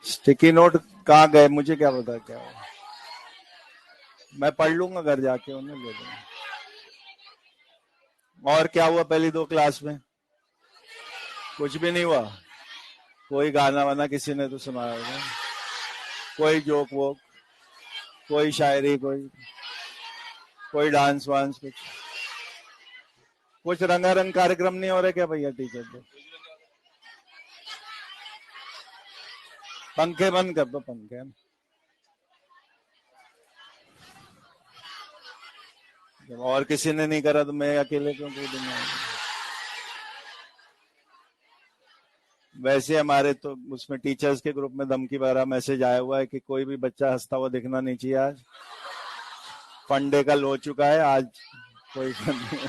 Sticky note कहाँ गए, मुझे क्या पता क्या हुआ। मैं पढ़ लूंगा घर जाके, उन्हें दे दूंगा। और क्या हुआ पहली दो क्लास में? कुछ भी नहीं हुआ। कोई गाना वाना किसी ने तो सुनाया होगा, कोई जोक वोक, कोई शायरी, कोई डांस वांस, कुछ रंगारंग कार्यक्रम नहीं हो रहे क्या भैया टीचर पे? पंखे बंद कर दो, पंखे। जब और किसी ने नहीं करा तो मैं अकेले क्यों करूंगा? वैसे हमारे तो उसमें टीचर्स के ग्रुप में धमकी भरा मैसेज आया हुआ है कि कोई भी बच्चा हंसता हुआ दिखना नहीं चाहिए। आज फंडे कल हो चुका है, आज कोई नहीं।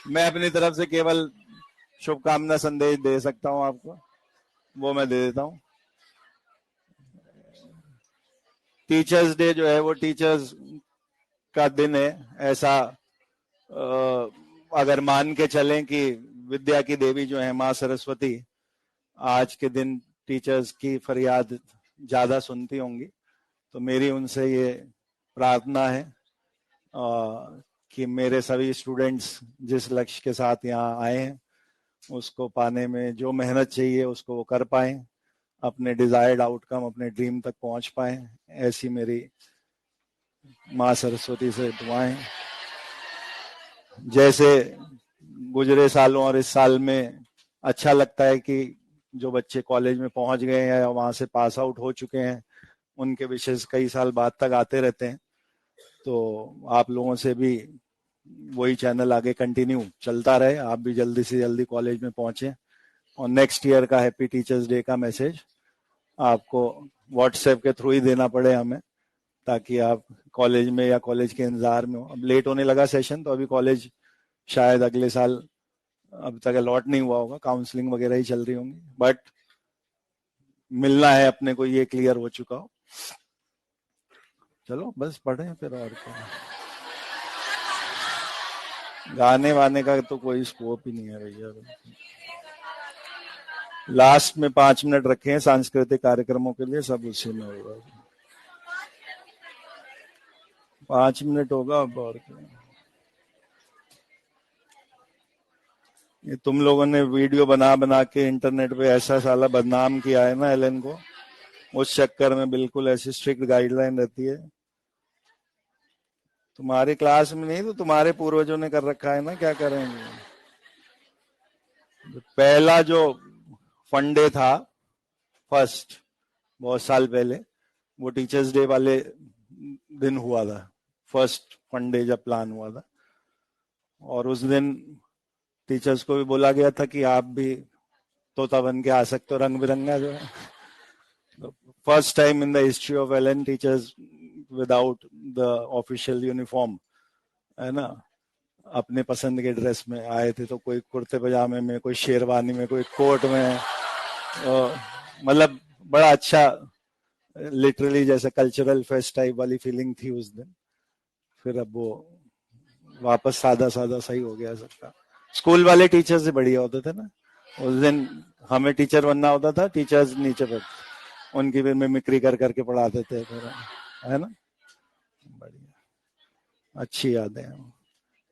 मैं अपनी तरफ से केवल शुभकामना संदेश दे सकता हूं आपको, वो मैं दे देता हूं। टीचर्स डे जो है वो टीचर्स का दिन है, ऐसा अगर मान के चलें कि विद्या की देवी जो है माँ सरस्वती आज के दिन टीचर्स की फरियाद ज्यादा सुनती होंगी, तो मेरी उनसे ये प्रार्थना है कि मेरे सभी स्टूडेंट्स जिस लक्ष्य के साथ यहाँ आए हैं उसको पाने में जो मेहनत चाहिए उसको वो कर पाए, अपने डिजायर्ड आउटकम, अपने ड्रीम तक पहुंच पाए, ऐसी मेरी माँ सरस्वती से दुआएं। जैसे गुजरे सालों और इस साल में अच्छा लगता है कि जो बच्चे कॉलेज में पहुंच गए हैं या वहां से पास आउट हो चुके हैं उनके विशेष कई साल बाद तक आते रहते हैं, तो आप लोगों से भी वही चैनल आगे कंटिन्यू चलता रहे, आप भी जल्दी से जल्दी कॉलेज में पहुंचे और नेक्स्ट ईयर का हैप्पी टीचर्स डे का मैसेज आपको व्हाट्सएप के थ्रू ही देना पड़े हमें, ताकि आप कॉलेज में या कॉलेज के इंतजार में हो। अब लेट होने लगा सेशन तो अभी कॉलेज शायद अगले साल अब तक अलॉट नहीं हुआ होगा, काउंसलिंग वगैरह ही चल रही होंगी, बट मिलना है अपने को ये क्लियर हो चुका हो। चलो बस पढ़े फिर, और क्या। गाने वाने का तो कोई स्कोप ही नहीं है भैया। लास्ट में 5 मिनट रखे हैं सांस्कृतिक कार्यक्रमों के लिए, सब उसी में होगा। 5 मिनट होगा अब, और क्या। ये तुम लोगों ने वीडियो बना बना के इंटरनेट पे ऐसा साला बदनाम किया है ना एलन को, उस चक्कर में बिल्कुल ऐसी स्ट्रिक्ट गाइडलाइन रहती है। तुम्हारी क्लास में नहीं तो तुम्हारे पूर्वजों ने कर रखा है ना, क्या करेंगे। पहला जो फंडे था फर्स्ट, बहुत साल पहले, वो टीचर्स डे वाले दिन हुआ था, फर्स्ट फंडे जब प्लान हुआ था, और उस दिन टीचर्स को भी बोला गया था कि आप भी तोता बन के आ सकते हो, रंग बिरंगा जो है। First time in the history of Allen teachers without the official uniform, है ना, अपने पसंद के ड्रेस में आए थे, तो कोई कुर्ते पजामे में, कोई शेरवानी में, कोई कोट में, मतलब बड़ा अच्छा, लिटरली जैसे कल्चरल फेस्ट टाइप वाली फीलिंग थी उस दिन। फिर अब वो वापस सादा सादा सही हो गया सबका। स्कूल वाले टीचर से बढ़िया होते थे ना उस दिन, हमें टीचर बनना होता था, टीचर्स नीचे पर उनकी भी मिमिक्री कर करके पढ़ाते थे फिर, है ना। बढ़िया, अच्छी यादें हैं।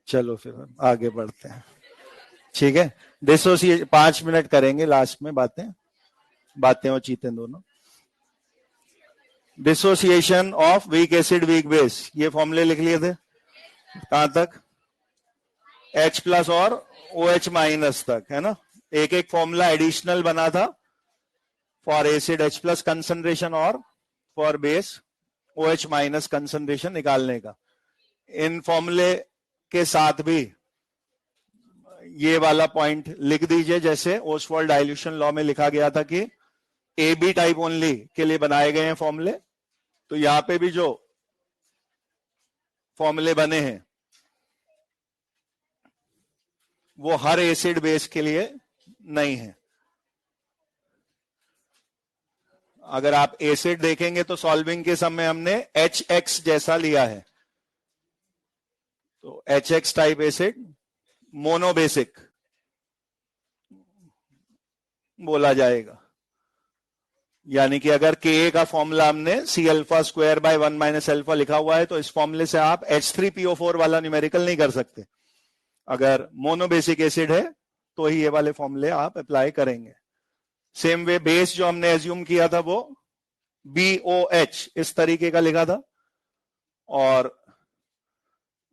चलो फिर आगे बढ़ते हैं, ठीक है। डिसोसिएशन 5 मिनट करेंगे लास्ट में, बातें बातें और चीतें दोनों। Dissociation of weak acid weak base, ये फॉर्मूले लिख लिए थे कहां तक? H प्लस और OH माइनस तक, है ना। एक एक फॉर्मूला एडिशनल बना था, for acid H plus concentration और for base OH minus concentration निकालने का। इन फॉर्मूले के साथ भी ये वाला पॉइंट लिख दीजिए, जैसे ओस्वाल्ड डाइल्यूशन लॉ में लिखा गया था कि AB टाइप ओनली के लिए बनाए गए हैं फॉर्मूले, तो यहां पे भी जो फॉर्मूले बने हैं वो हर एसिड बेस के लिए नहीं है। अगर आप एसिड देखेंगे तो सॉल्विंग के समय हमने HX जैसा लिया है, तो HX टाइप एसिड मोनोबेसिक, बोला जाएगा। यानी कि अगर Ka का फॉर्मूला हमने C alpha square by 1 minus alpha लिखा हुआ है तो इस फॉर्मूले से आप H3PO4 वाला न्यूमेरिकल नहीं कर सकते। अगर मोनोबेसिक एसिड है तो ही ये वाले फॉर्मूले आप अप्लाई करेंगे। सेम वे बेस जो हमने एज्यूम किया था वो BOH इस तरीके का लिखा था, और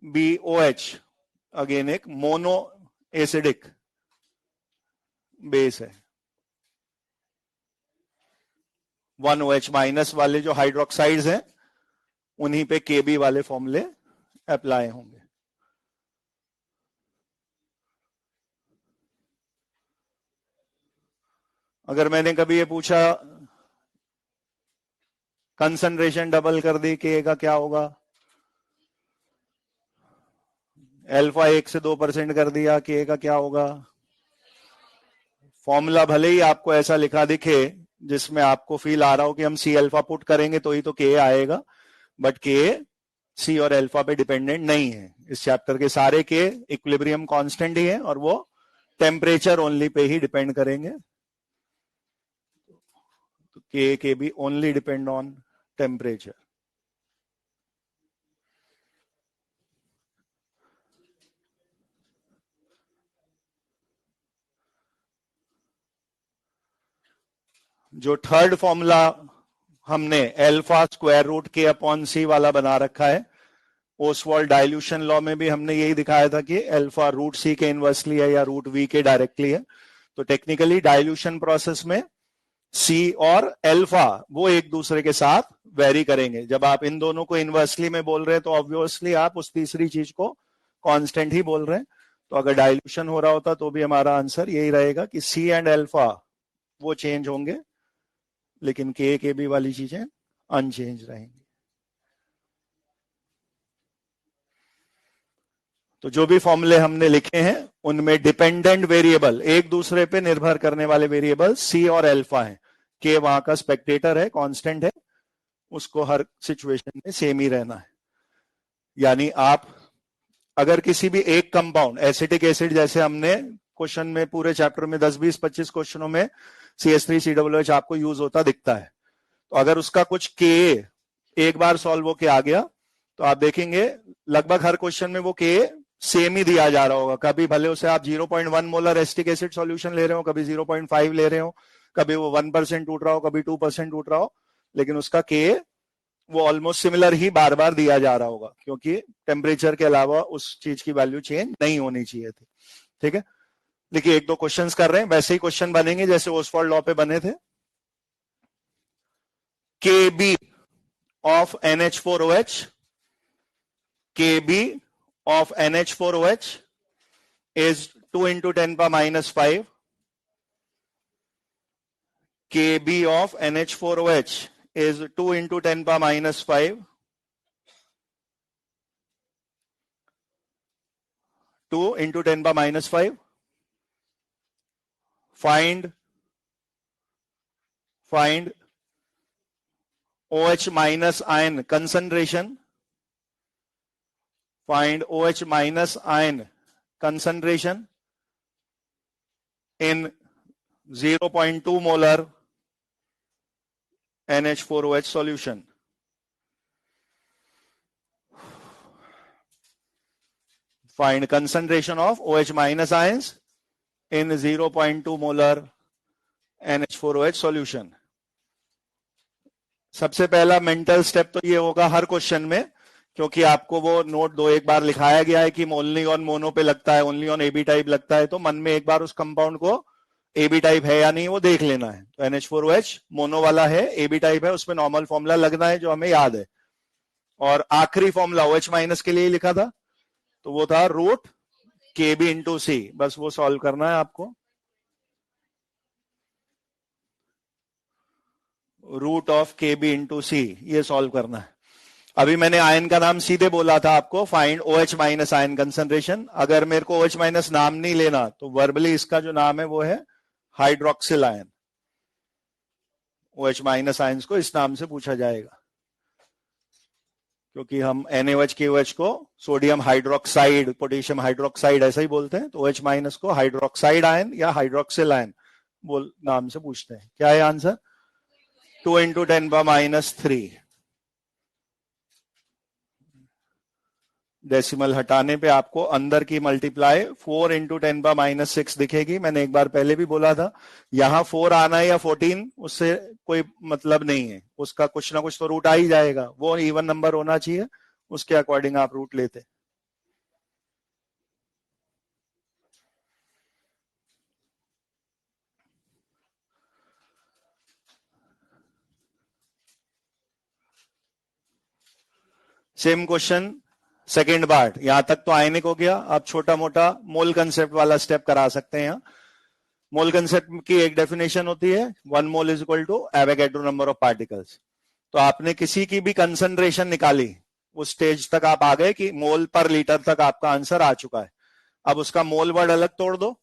BOH अगेन एक मोनो एसिडिक बेस है। 1OH माइनस वाले जो हाइड्रोक्साइड्स हैं उन्हीं पे KB वाले फॉर्मूले अप्लाई होंगे। अगर मैंने कभी ये पूछा कंसंट्रेशन डबल कर दी Ka का क्या होगा, अल्फा 1 से 2% कर दिया Ka का क्या होगा। फॉर्मूला भले ही आपको ऐसा लिखा दिखे जिसमें आपको फील आ रहा हो कि हम C अल्फा पुट करेंगे तो ही तो Ka आएगा, बट Ka C और अल्फा पे डिपेंडेंट नहीं है। इस चैप्टर के सारे K इक्विलिब्रियम कांस्टेंट ही है और वो टेम्परेचर ओनली पे ही डिपेंड करेंगे। तो Ka भी ओनली डिपेंड ऑन टेम्परेचर। जो थर्ड फॉर्मूला हमने अल्फा स्क्वायर रूट K/C वाला बना रखा है, ओसवाल्ड डाइल्यूशन लॉ में भी हमने यही दिखाया था कि अल्फा रूट C के इनवर्सली है या रूट V के डायरेक्टली है। तो टेक्निकली डाइल्यूशन प्रोसेस में C और अल्फा वो एक दूसरे के साथ वेरी करेंगे। जब आप इन दोनों को इनवर्सली में बोल रहे हैं तो ऑब्वियसली आप उस तीसरी चीज को कांस्टेंट ही बोल रहे हैं। तो अगर डाइल्यूशन हो रहा होता तो भी हमारा आंसर यही रहेगा कि C एंड अल्फा वो चेंज होंगे, लेकिन Ka वाली चीजें अनचेंज रहेंगी। तो जो भी फॉर्मूले हमने लिखे हैं उनमें डिपेंडेंट वेरिएबल, एक दूसरे पे निर्भर करने वाले वेरिएबल C और अल्फा हैं। K वहां का स्पेक्टेटर है, कांस्टेंट है, उसको हर सिचुएशन में सेम ही रहना है। यानी आप अगर किसी भी एक कंपाउंड एसिटिक एसिड, जैसे हमने क्वेश्चन में पूरे चैप्टर में 10, 20, 25 क्वेश्चनों में CH3COOH आपको यूज होता दिखता है, तो अगर उसका कुछ Ka एक बार सॉल्व होके आ गया तो आप देखेंगे लगभग हर क्वेश्चन में वो Ka सेम ही दिया जा रहा होगा। कभी भले उसे आप 0.1 मोलर एसिटिक एसिड सॉल्यूशन ले रहे हो, कभी 0.5 ले रहे हो, कभी वो 1% टूट रहा हो, कभी 2% टूट रहा हो, लेकिन उसका Ka वो ऑलमोस्ट सिमिलर ही बार बार दिया जा रहा होगा, क्योंकि टेम्परेचर के अलावा उस चीज की वैल्यू चेंज नहीं होनी चाहिए थी। ठीक है, देखिए एक दो क्वेश्चंस कर रहे हैं, वैसे ही क्वेश्चन बनेंगे जैसे ओसवाल्ड लॉ पे बने थे। Kb of NH4OH, Kb of NH4OH is 2 into 10 power minus 5. Kb of NH4OH is 2 into 10 power minus 5. 2 into 10 power minus 5. Find OH minus ion concentration. Find OH minus ion concentration in 0.2 molar NH4OH solution. Find concentration of OH minus ions in 0.2 molar NH4OH solution. सबसे पहला mental step तो ये होगा हर question में, क्योंकि आपको वो note दो एक बार लिखाया गया है कि ओनली ऑन मोनो पे लगता है, ओनली ऑन AB टाइप लगता है, तो मन में एक बार उस कंपाउंड को AB टाइप है या नहीं वो देख लेना है। तो NH4OH मोनो वाला है, AB टाइप है, उसमें नॉर्मल फॉर्मूला लगना है जो हमें याद है। और आखिरी फॉर्मूला OH माइनस के लिए लिखा था, तो वो था रूट KB इंटू C। बस वो सॉल्व करना है आपको, root of KB into C ये सॉल्व करना है। अभी मैंने आयन का नाम सीधे बोला था आपको, find OH minus ion concentration. अगर मेरे को OH माइनस नाम नहीं लेना तो वर्बली इसका जो नाम है वो है hydroxyl ion. OH minus ions को इस नाम से पूछा जाएगा, क्योंकि हम NaOH KOH को सोडियम हाइड्रोक्साइड, पोटेशियम हाइड्रोक्साइड ऐसा ही बोलते हैं, तो OH माइनस को हाइड्रोक्साइड आयन या हाइड्रोक्सिल आयन बोल नाम से पूछते हैं। क्या है आंसर? 2 इंटू 10⁻³ डेसिमल हटाने पे आपको अंदर की मल्टीप्लाई 4 इंटू 10⁻6 दिखेगी। मैंने एक बार पहले भी बोला था, यहां 4 आना है या 14 उससे कोई मतलब नहीं है, उसका कुछ ना कुछ तो रूट आ ही जाएगा, वो इवन नंबर होना चाहिए, उसके अकॉर्डिंग आप रूट लेते। सेम क्वेश्चन सेकेंड पार्ट, यहां तक तो आयनिक हो गया। अब छोटा मोटा मोल कंसेप्ट वाला स्टेप करा सकते हैं। यहां मोल कंसेप्ट की एक डेफिनेशन होती है, 1 mole is equal to Avogadro number of particles. तो आपने किसी की भी कंसंट्रेशन निकाली, उस स्टेज तक आप आ गए कि मोल पर लीटर तक आपका आंसर आ चुका है। अब उसका मोल वर्ड अलग तोड़ दो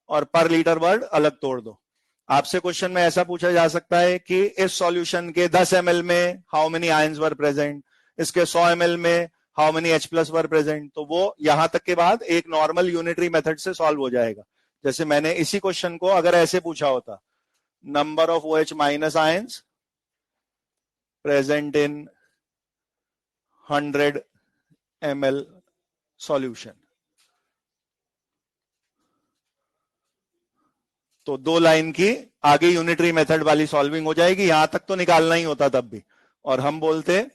और पर लीटर वर्ड अलग तोड़ दो। आपसे क्वेश्चन में ऐसा पूछा जा सकता है कि इस सॉल्यूशन के 10 ml में how many ions were present, इसके 100 ml में how many H+ were present. तो वो यहां तक के बाद एक नॉर्मल यूनिटरी मेथड से सॉल्व हो जाएगा। जैसे मैंने इसी क्वेश्चन को अगर ऐसे पूछा होता, number of OH- ions present in 100 ml solution, तो 2 लाइन की आगे यूनिटरी मेथड वाली सॉल्विंग हो जाएगी। यहां तक तो निकालना ही होता तब भी, और हम बोलते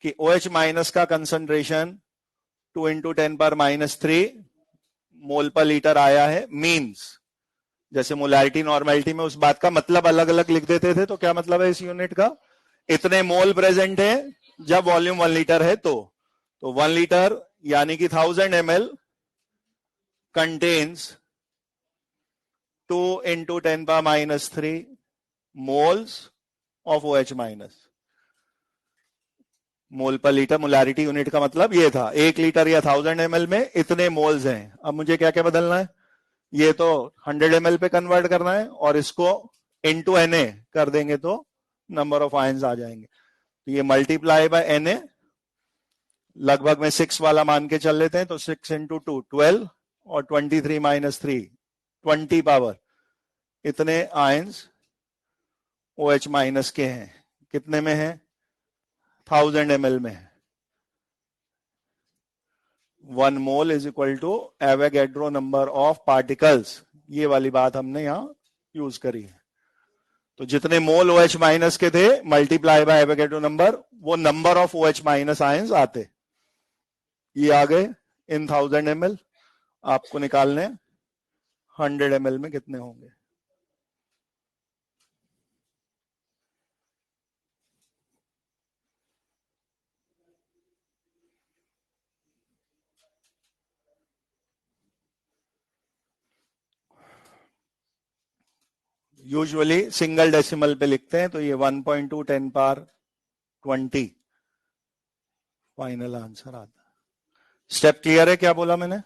कि OH- का कंसंट्रेशन 2 इंटू 10⁻³ मोल पर लीटर आया है। मींस जैसे मोलैरिटी नॉर्मेलिटी में उस बात का मतलब अलग अलग लिख देते थे, तो क्या मतलब है इस यूनिट का? इतने मोल प्रेजेंट है जब वॉल्यूम 1 लीटर है। तो 1 लीटर यानी कि 1000 ml contains 2 into 10⁻³ moles of OH-। मोल पर लीटर मोलैरिटी यूनिट का मतलब ये था, 1 लीटर या 1000 ml में इतने मोल्स हैं। अब मुझे क्या क्या बदलना है, ये तो 100 ml पे कन्वर्ट करना है और इसको इनटू Na कर देंगे तो नंबर ऑफ आयंस आ जाएंगे। तो ये मल्टीप्लाई बाय Na, लगभग में 6 वाला मान के चल लेते हैं, तो 6 इंटू 2 12 और 23-3 20 पावर इतने आयंस OH- के हैं। कितने में है? 1000 ml में है। 1 mole is equal to Avogadro number of particles, ये वाली बात हमने यहां यूज करी है। तो जितने मोल OH- के थे मल्टीप्लाई बाय एवोगैड्रो नंबर, वो नंबर ऑफ OH- आयंस आते। ये आ गए इन 1000 ml, आपको निकालने 100 ml में कितने होंगे। यूजुअली सिंगल डेसिमल पे लिखते हैं, तो ये 1.2 10⁻20 फाइनल आंसर आता है। स्टेप क्लियर है? क्या बोला मैंने?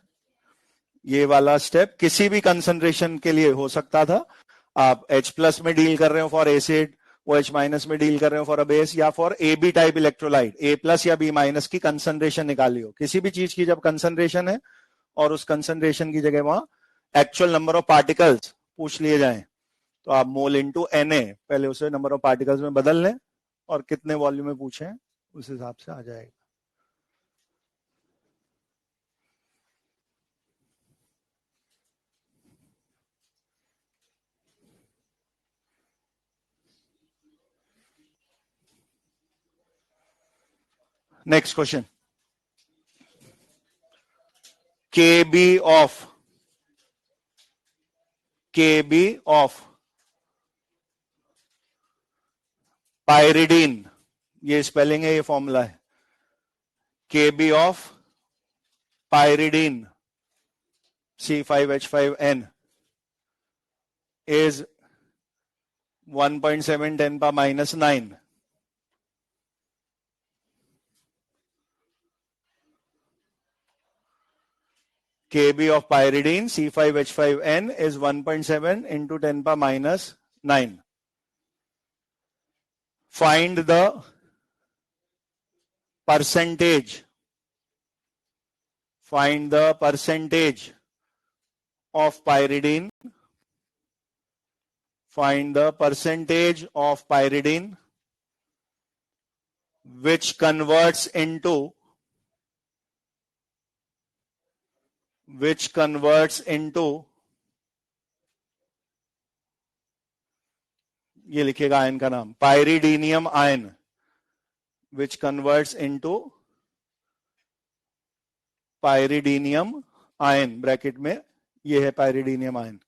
ये वाला स्टेप किसी भी कंसंट्रेशन के लिए हो सकता था। आप H+ में डील कर रहे हो फॉर एसिड, OH- में डील कर रहे हो फॉर अ बेस, या for AB type electrolyte, A+ या B- की कंसंट्रेशन निकाली हो। किसी भी चीज की जब कंसंट्रेशन है और उस कंसंट्रेशन की जगह वहां एक्चुअल नंबर ऑफ पार्टिकल्स पूछ लिए जाएं, तो आप मोल इंटू Na पहले उसे नंबर ऑफ पार्टिकल्स में बदल लें और कितने वॉल्यूम में पूछे उस हिसाब से आ जाएगा। Next question, KB of pyridine, ये स्पेलिंग है, ये फॉर्मूला है। KB of pyridine C5H5N is 1.7 10⁻⁹. KB of pyridine C5H5N is 1.7 into 10⁻⁹. Find the percentage. Find the percentage of pyridine find the percentage of pyridine which converts into ये लिखेगा ion का नाम, pyridinium ion, which converts into pyridinium ion, bracket में ये है pyridinium ion.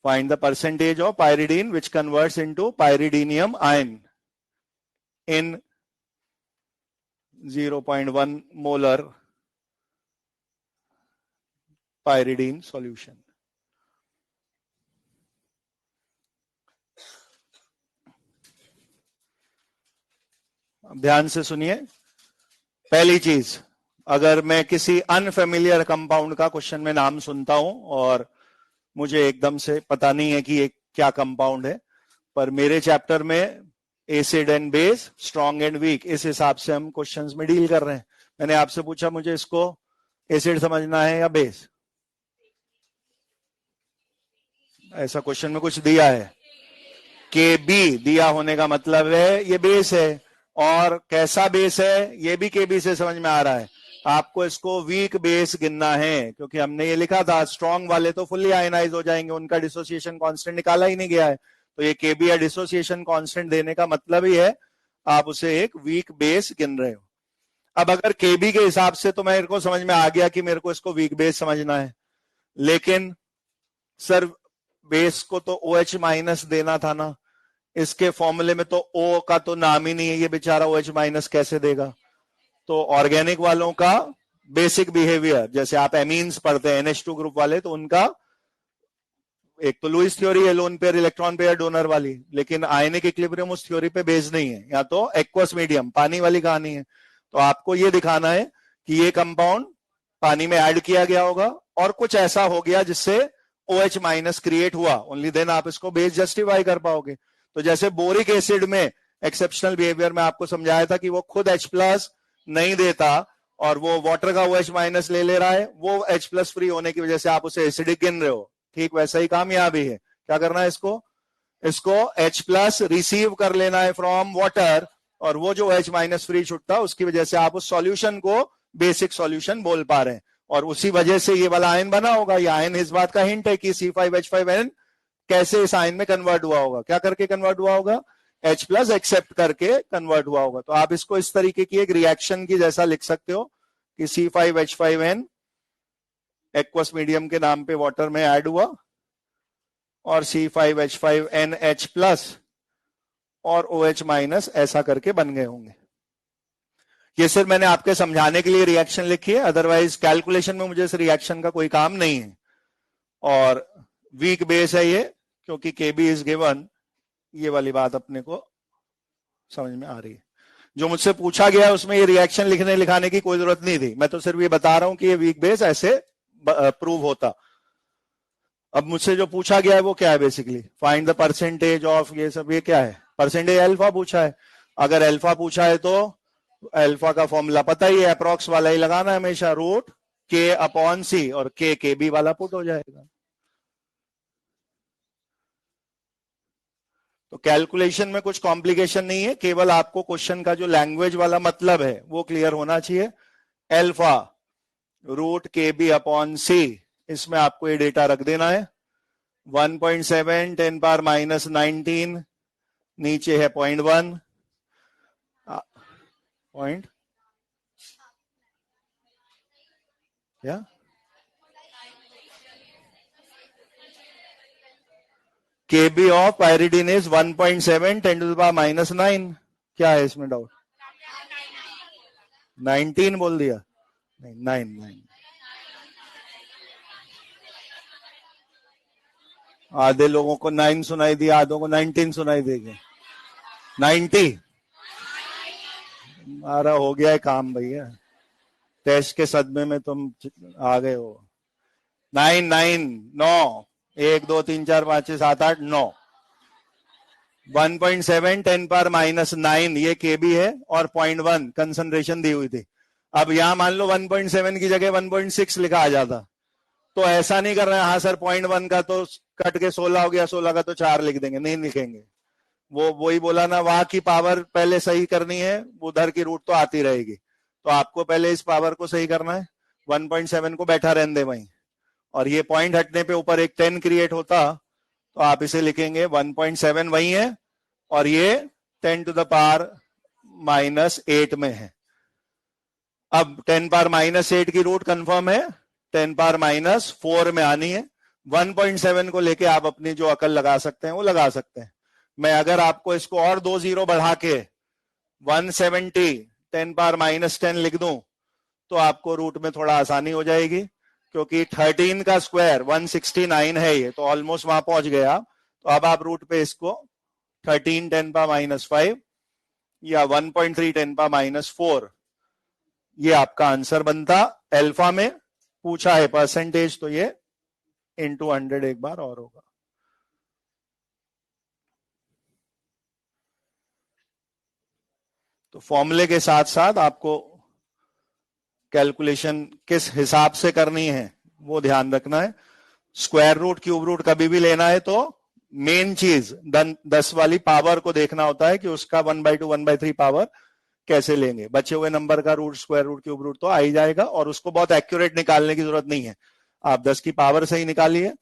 Find the percentage of pyridine which converts into pyridinium ion in 0.1 molar pyridine solution. ध्यान से सुनिए. पहली चीज, अगर मैं किसी अनफेमिलियर कंपाउंड का क्वेश्चन में नाम सुनता हूं और मुझे एकदम से पता नहीं है कि ये क्या कंपाउंड है, पर मेरे चैप्टर में acid and base, strong and weak, इस हिसाब से हम क्वेश्चंस में डील कर रहे हैं. मैंने आपसे पूछा मुझे इसको एसिड समझना है या बेस, ऐसा क्वेश्चन में कुछ दिया है. के बी दिया होने का मतलब है ये बेस है, और कैसा बेस है ये भी के बी से समझ में आ रहा है. आपको इसको वीक बेस गिनना है, क्योंकि हमने ये लिखा था स्ट्रॉन्ग वाले तो फुल्ली आयनाइज हो जाएंगे, उनका डिसोसिएशन कांस्टेंट निकाला ही नहीं गया है. तो ये केबी या डिसोसिएशन कांस्टेंट देने का मतलब ही है आप उसे एक वीक बेस गिन रहे हो. अब अगर केबी के हिसाब से तो मेरे को समझ में आ गया कि मेरे को इसको वीक बेस समझना है, लेकिन सर बेस को तो OH माइनस देना था ना, इसके फॉर्मूले में तो O का तो नाम ही नहीं है, ये बेचारा OH माइनस कैसे देगा. तो ऑर्गेनिक वालों का बेसिक बिहेवियर, जैसे आप एमीन्स पढ़ते हैं NH2 ग्रुप वाले, तो उनका एक तो लुईस थ्योरी है, lone pair electron pair donor वाली, लेकिन आयनिक इक्विलिब्रियम उस थ्योरी पे बेस्ड नहीं है, या तो एक्वस मीडियम पानी वाली कहानी है. तो आपको ये दिखाना है कि ये कंपाउंड पानी में ऐड किया गया होगा और कुछ ऐसा हो गया जिससे OH माइनस क्रिएट हुआ, ओनली देन आप इसको बेस जस्टिफाई कर पाओगे. तो जैसे बोरिक एसिड में एक्सेप्शनल बिहेवियर में आपको समझाया था कि वो खुद H+ नहीं देता और वो वाटर का OH माइनस ले रहा है, वो H+ फ्री होने की वजह से आप उसे एसिडिक गिन रहे हो. ठीक वैसा ही काम यहाँ भी है. क्या करना है, इसको H+ रिसीव कर लेना है फ्रॉम वाटर, और वो जो OH माइनस फ्री छुटता उसकी वजह से आप उस सॉल्यूशन को बेसिक सॉल्यूशन बोल पा रहे हैं, और उसी वजह से ये वाला आयन बना होगा. ये आयन इस बात का हिंट है कि C5H5N कैसे इस आयन में कन्वर्ट हुआ होगा. क्या करके कन्वर्ट हुआ होगा, H+ एक्सेप्ट करके कन्वर्ट हुआ होगा. तो आप इसको इस तरीके की एक रिएक्शन की जैसा लिख सकते हो कि C5H5N एक्वस मीडियम के नाम पे वाटर में ऐड हुआ, और C5H5NH+ और OH माइनस ऐसा करके बन गए होंगे. ये सिर्फ मैंने आपके समझाने के लिए रिएक्शन लिखी है, अदरवाइज कैलकुलेशन में मुझे इस रिएक्शन का कोई काम नहीं है. और वीक बेस है ये, क्योंकि KB इज गिवन, ये वाली बात अपने को समझ में आ रही है. जो मुझसे पूछा गया उसमें ये रिएक्शन लिखाने की कोई जरूरत नहीं थी, मैं तो सिर्फ ये बता रहा हूं कि ये वीक बेस ऐसे प्रूव होता. अब मुझसे जो पूछा गया है वो क्या है, basically find the percentage of, ये सब ये क्या है, परसेंटेज अल्फा पूछा है. अगर अल्फा पूछा है तो अल्फा का फॉर्मूला पता ही है, अप्रॉक्स वाला ही लगाना है हमेशा, √K/C, और K KB वाला पुट हो जाएगा. तो कैलकुलेशन में कुछ कॉम्प्लिकेशन नहीं है, केवल आपको क्वेश्चन का जो लैंग्वेज वाला मतलब है वो क्लियर होना चाहिए. अल्फा √KB/C, इसमें आपको ये डेटा रख देना है. 1.7 10⁻⁻19, नीचे है 0.1 पॉइंट, क्या KB ऑफ पायरिडीन इज 1.7 10⁻⁻9. क्या है इसमें डाउट, 19 बोल दिया, नहीं 9. आधे लोगों को 9 सुनाई दिया, आधों को 19 सुनाई देगी. 90 हमारा हो गया है काम भैया, टेस्ट के सदमे में तुम आ गए हो. 9 1 2 3 4 5 6 7 8 9, 1.7 10⁻⁻9 ये KB है, और 0.1 कंसंट्रेशन दी हुई थी. अब यहां मान लो 1.7 की जगह 1.6 लिखा आ जाता, तो ऐसा नहीं कर रहे हैं हाँ सर 0.1 का तो कट के 16 हो गया, 16 का तो 4 लिख देंगे, नहीं लिखेंगे। वो वही बोला ना, वहां की पावर पहले सही करनी है, उधर की रूट तो आती रहेगी। तो आपको पहले इस पावर को सही करना है, 1.7 को बैठा रहने दे वहीं, और ये पॉइंट हटने पे ऊपर एक 10 क्रिएट होता, तो आप इसे लिखेंगे 1.7 वही है, और ये 10 टू द पावर -8 में है। अब 10 पावर -8 की रूट कंफर्म है, 10 पावर -4 में आनी है। 1.7 को लेके आप अपनी जो अकल लगा सकते हैं वो लगा सकते हैं। मैं अगर आपको इसको और 2 जीरो बढ़ा के 170 10 पावर -10 लिख दूं तो आपको रूट में थोड़ा आसानी हो जाएगी, क्योंकि 13 का स्क्वायर 169 है, ये तो ऑलमोस्ट वहां पहुंच गए आप। तो अब आप रूट पे इसको 13 10 पावर -5 या 1.3 10 पावर -4, ये आपका आंसर बनता। अल्फा में पूछा है परसेंटेज, तो ये इंटू 100 एक बार और होगा। तो फॉर्मूले के साथ साथ आपको कैलकुलेशन किस हिसाब से करनी है वो ध्यान रखना है। स्क्वायर रूट क्यूब रूट कभी भी लेना है तो मेन चीज 10 वाली पावर को देखना होता है कि उसका 1/2 1/3 पावर कैसे लेंगे। बचे हुए नंबर का root square root cube root तो आ ही जाएगा, और उसको बहुत एक्यूरेट निकालने की जरूरत नहीं है। आप 10 की पावर से ही निकालिए,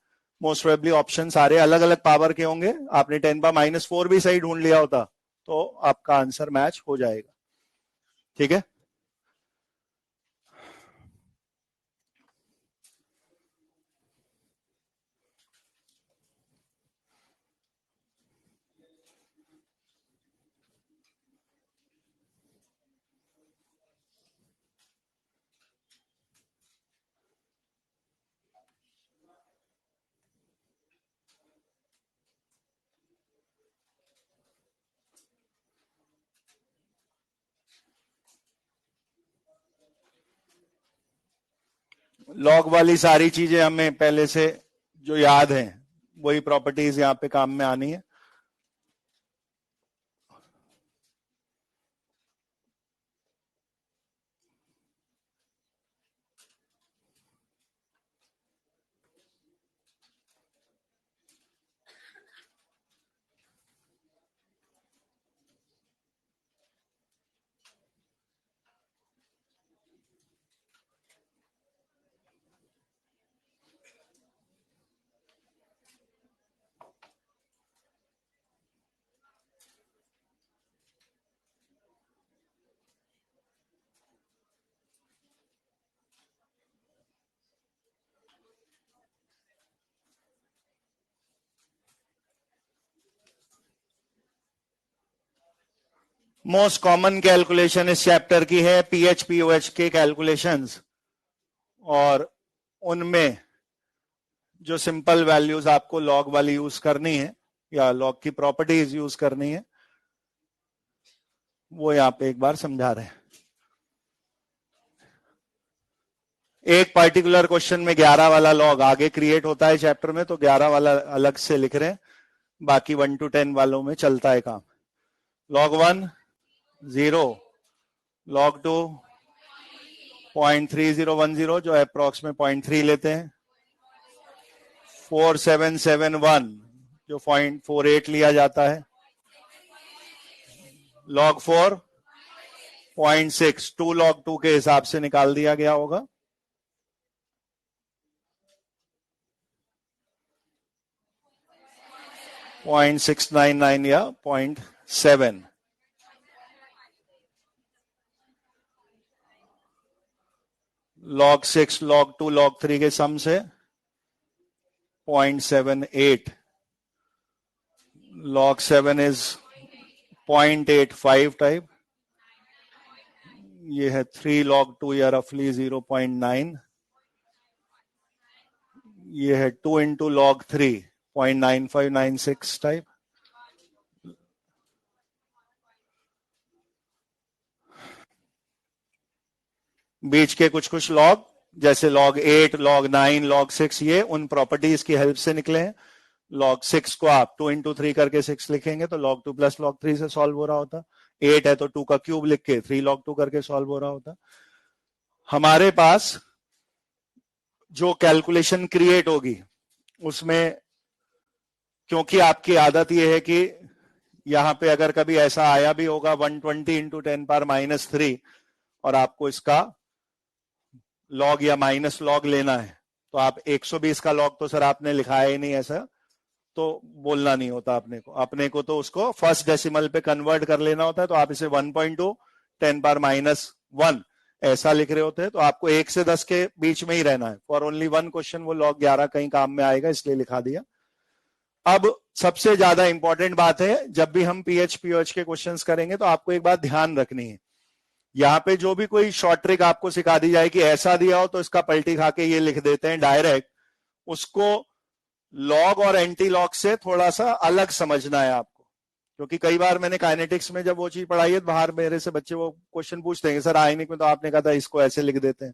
मोस्ट प्रोबेबली ऑप्शन सारे अलग अलग पावर के होंगे। आपने 10 पावर -4 भी सही ढूंढ लिया होता तो आपका आंसर मैच हो जाएगा। ठीक है, लॉग वाली सारी चीजें हमें पहले से जो याद है वही प्रॉपर्टीज यहाँ पे काम में आनी है। मोस्ट कॉमन कैलकुलेशन इस चैप्टर की है पीएच के कैलकुलेशंस, और उनमें जो सिंपल वैल्यूज आपको लॉग वाली यूज करनी है या लॉग की प्रॉपर्टीज यूज करनी है वो यहाँ पे एक बार समझा रहे हैं। एक पर्टिकुलर क्वेश्चन में 11 वाला लॉग आगे क्रिएट होता है चैप्टर में, तो 11 वाला अलग से लिख रहे हैं, बाकी 1 to 10 वालों में चलता है काम। log 1 0, log 2 0.3010 जो अप्रोक्स में 0.3 लेते हैं, 4771 जो 0.48 लिया जाता है, log 4 0.6 2 log 2 के हिसाब से निकाल दिया गया होगा। .699 या 0.7, log 6 log 2 log 3 के सम से 0.78, log 7 इज 0.85 टाइप, ये है 3 log 2 या रफली 0.9, ये है 2 into log 3 0.9596 टाइप, बीच के कुछ कुछ लॉग जैसे log 8 log 9 log 6 ये उन प्रॉपर्टीज की हेल्प से निकले हैं। log 6 को आप 2 into 3 करके 6 लिखेंगे तो log 2 plus log 3 से सॉल्व हो रहा होता। 8 है तो 2 का क्यूब लिख के 3 log 2 करके सॉल्व हो रहा होता। हमारे पास जो कैलकुलेशन क्रिएट होगी उसमें, क्योंकि आपकी आदत यह है कि यहां पे अगर कभी ऐसा आया भी होगा 120 इंटू 10⁻³ और आपको इसका लॉग या माइनस लॉग लेना है, तो आप 120 का लॉग तो सर आपने लिखा ही नहीं, ऐसा तो बोलना नहीं होता अपने को तो उसको फर्स्ट डेसिमल पे कन्वर्ट कर लेना होता है। तो आप इसे 1.2 10⁻⁻1 ऐसा लिख रहे होते हैं, तो आपको 1 से 10 के बीच में ही रहना है। फॉर ओनली 1 क्वेश्चन वो लॉग 11 कहीं काम में आएगा, इसलिए लिखा दिया। अब सबसे ज्यादा इंपॉर्टेंट बात है, जब भी हम पीएच पीओएच के क्वेश्चंस करेंगे तो आपको एक बात ध्यान रखनी है, यहाँ पे जो भी कोई शॉर्ट ट्रिक आपको सिखा दी जाए कि ऐसा दिया हो तो इसका पलटी खा के ये लिख देते हैं डायरेक्ट, उसको लॉग और एंटी लॉग से थोड़ा सा अलग समझना है आपको। क्योंकि कई बार मैंने काइनेटिक्स में जब वो चीज पढ़ाई है, बाहर मेरे से बच्चे वो क्वेश्चन पूछते हैं सर आयनिक में तो आपने कहा था इसको ऐसे लिख देते हैं।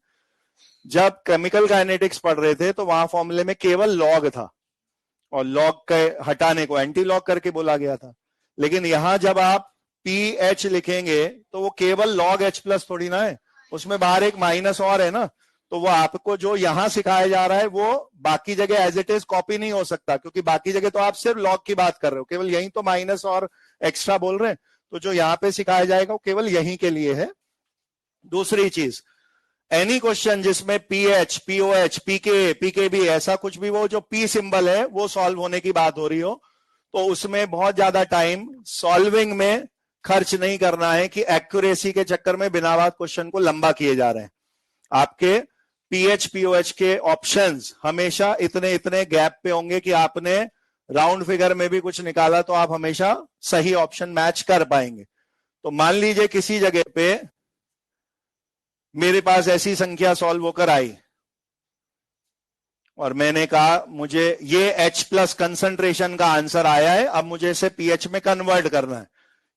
जब केमिकल काइनेटिक्स पढ़ रहे थे तो वहां फॉर्मूले में केवल लॉग था और लॉग के हटाने को एंटी लॉग करके बोला गया था। लेकिन यहां जब आप पीएच लिखेंगे तो वो केवल लॉग एच प्लस थोड़ी ना है, उसमें बाहर एक माइनस और है ना, तो वो आपको जो यहां सिखाया जा रहा है वो बाकी जगह एज इट इज कॉपी नहीं हो सकता, क्योंकि बाकी जगह तो आप सिर्फ लॉग की बात कर रहे हो, केवल यहीं तो माइनस और एक्स्ट्रा बोल रहे हैं। तो जो यहाँ पे सिखाया जाएगा वो केवल यहीं के लिए है। दूसरी चीज, एनी क्वेश्चन जिसमें पीएच पीओएच पीके पीकेबी ऐसा कुछ भी, वो जो पी सिंबल है वो सॉल्व होने की बात हो रही हो, तो उसमें बहुत ज्यादा टाइम सॉल्विंग में खर्च नहीं करना है कि एक्यूरेसी के चक्कर में बिना बात क्वेश्चन को लंबा किए जा रहे हैं। आपके पीएच पीओएच के ऑप्शंस हमेशा इतने इतने गैप पे होंगे कि आपने राउंड फिगर में भी कुछ निकाला तो आप हमेशा सही ऑप्शन मैच कर पाएंगे। तो मान लीजिए किसी जगह पे मेरे पास ऐसी संख्या सॉल्व होकर आई और मैंने कहा मुझे ये H प्लस कंसंट्रेशन का आंसर आया है, अब मुझे इसे पीएच में कन्वर्ट करना है,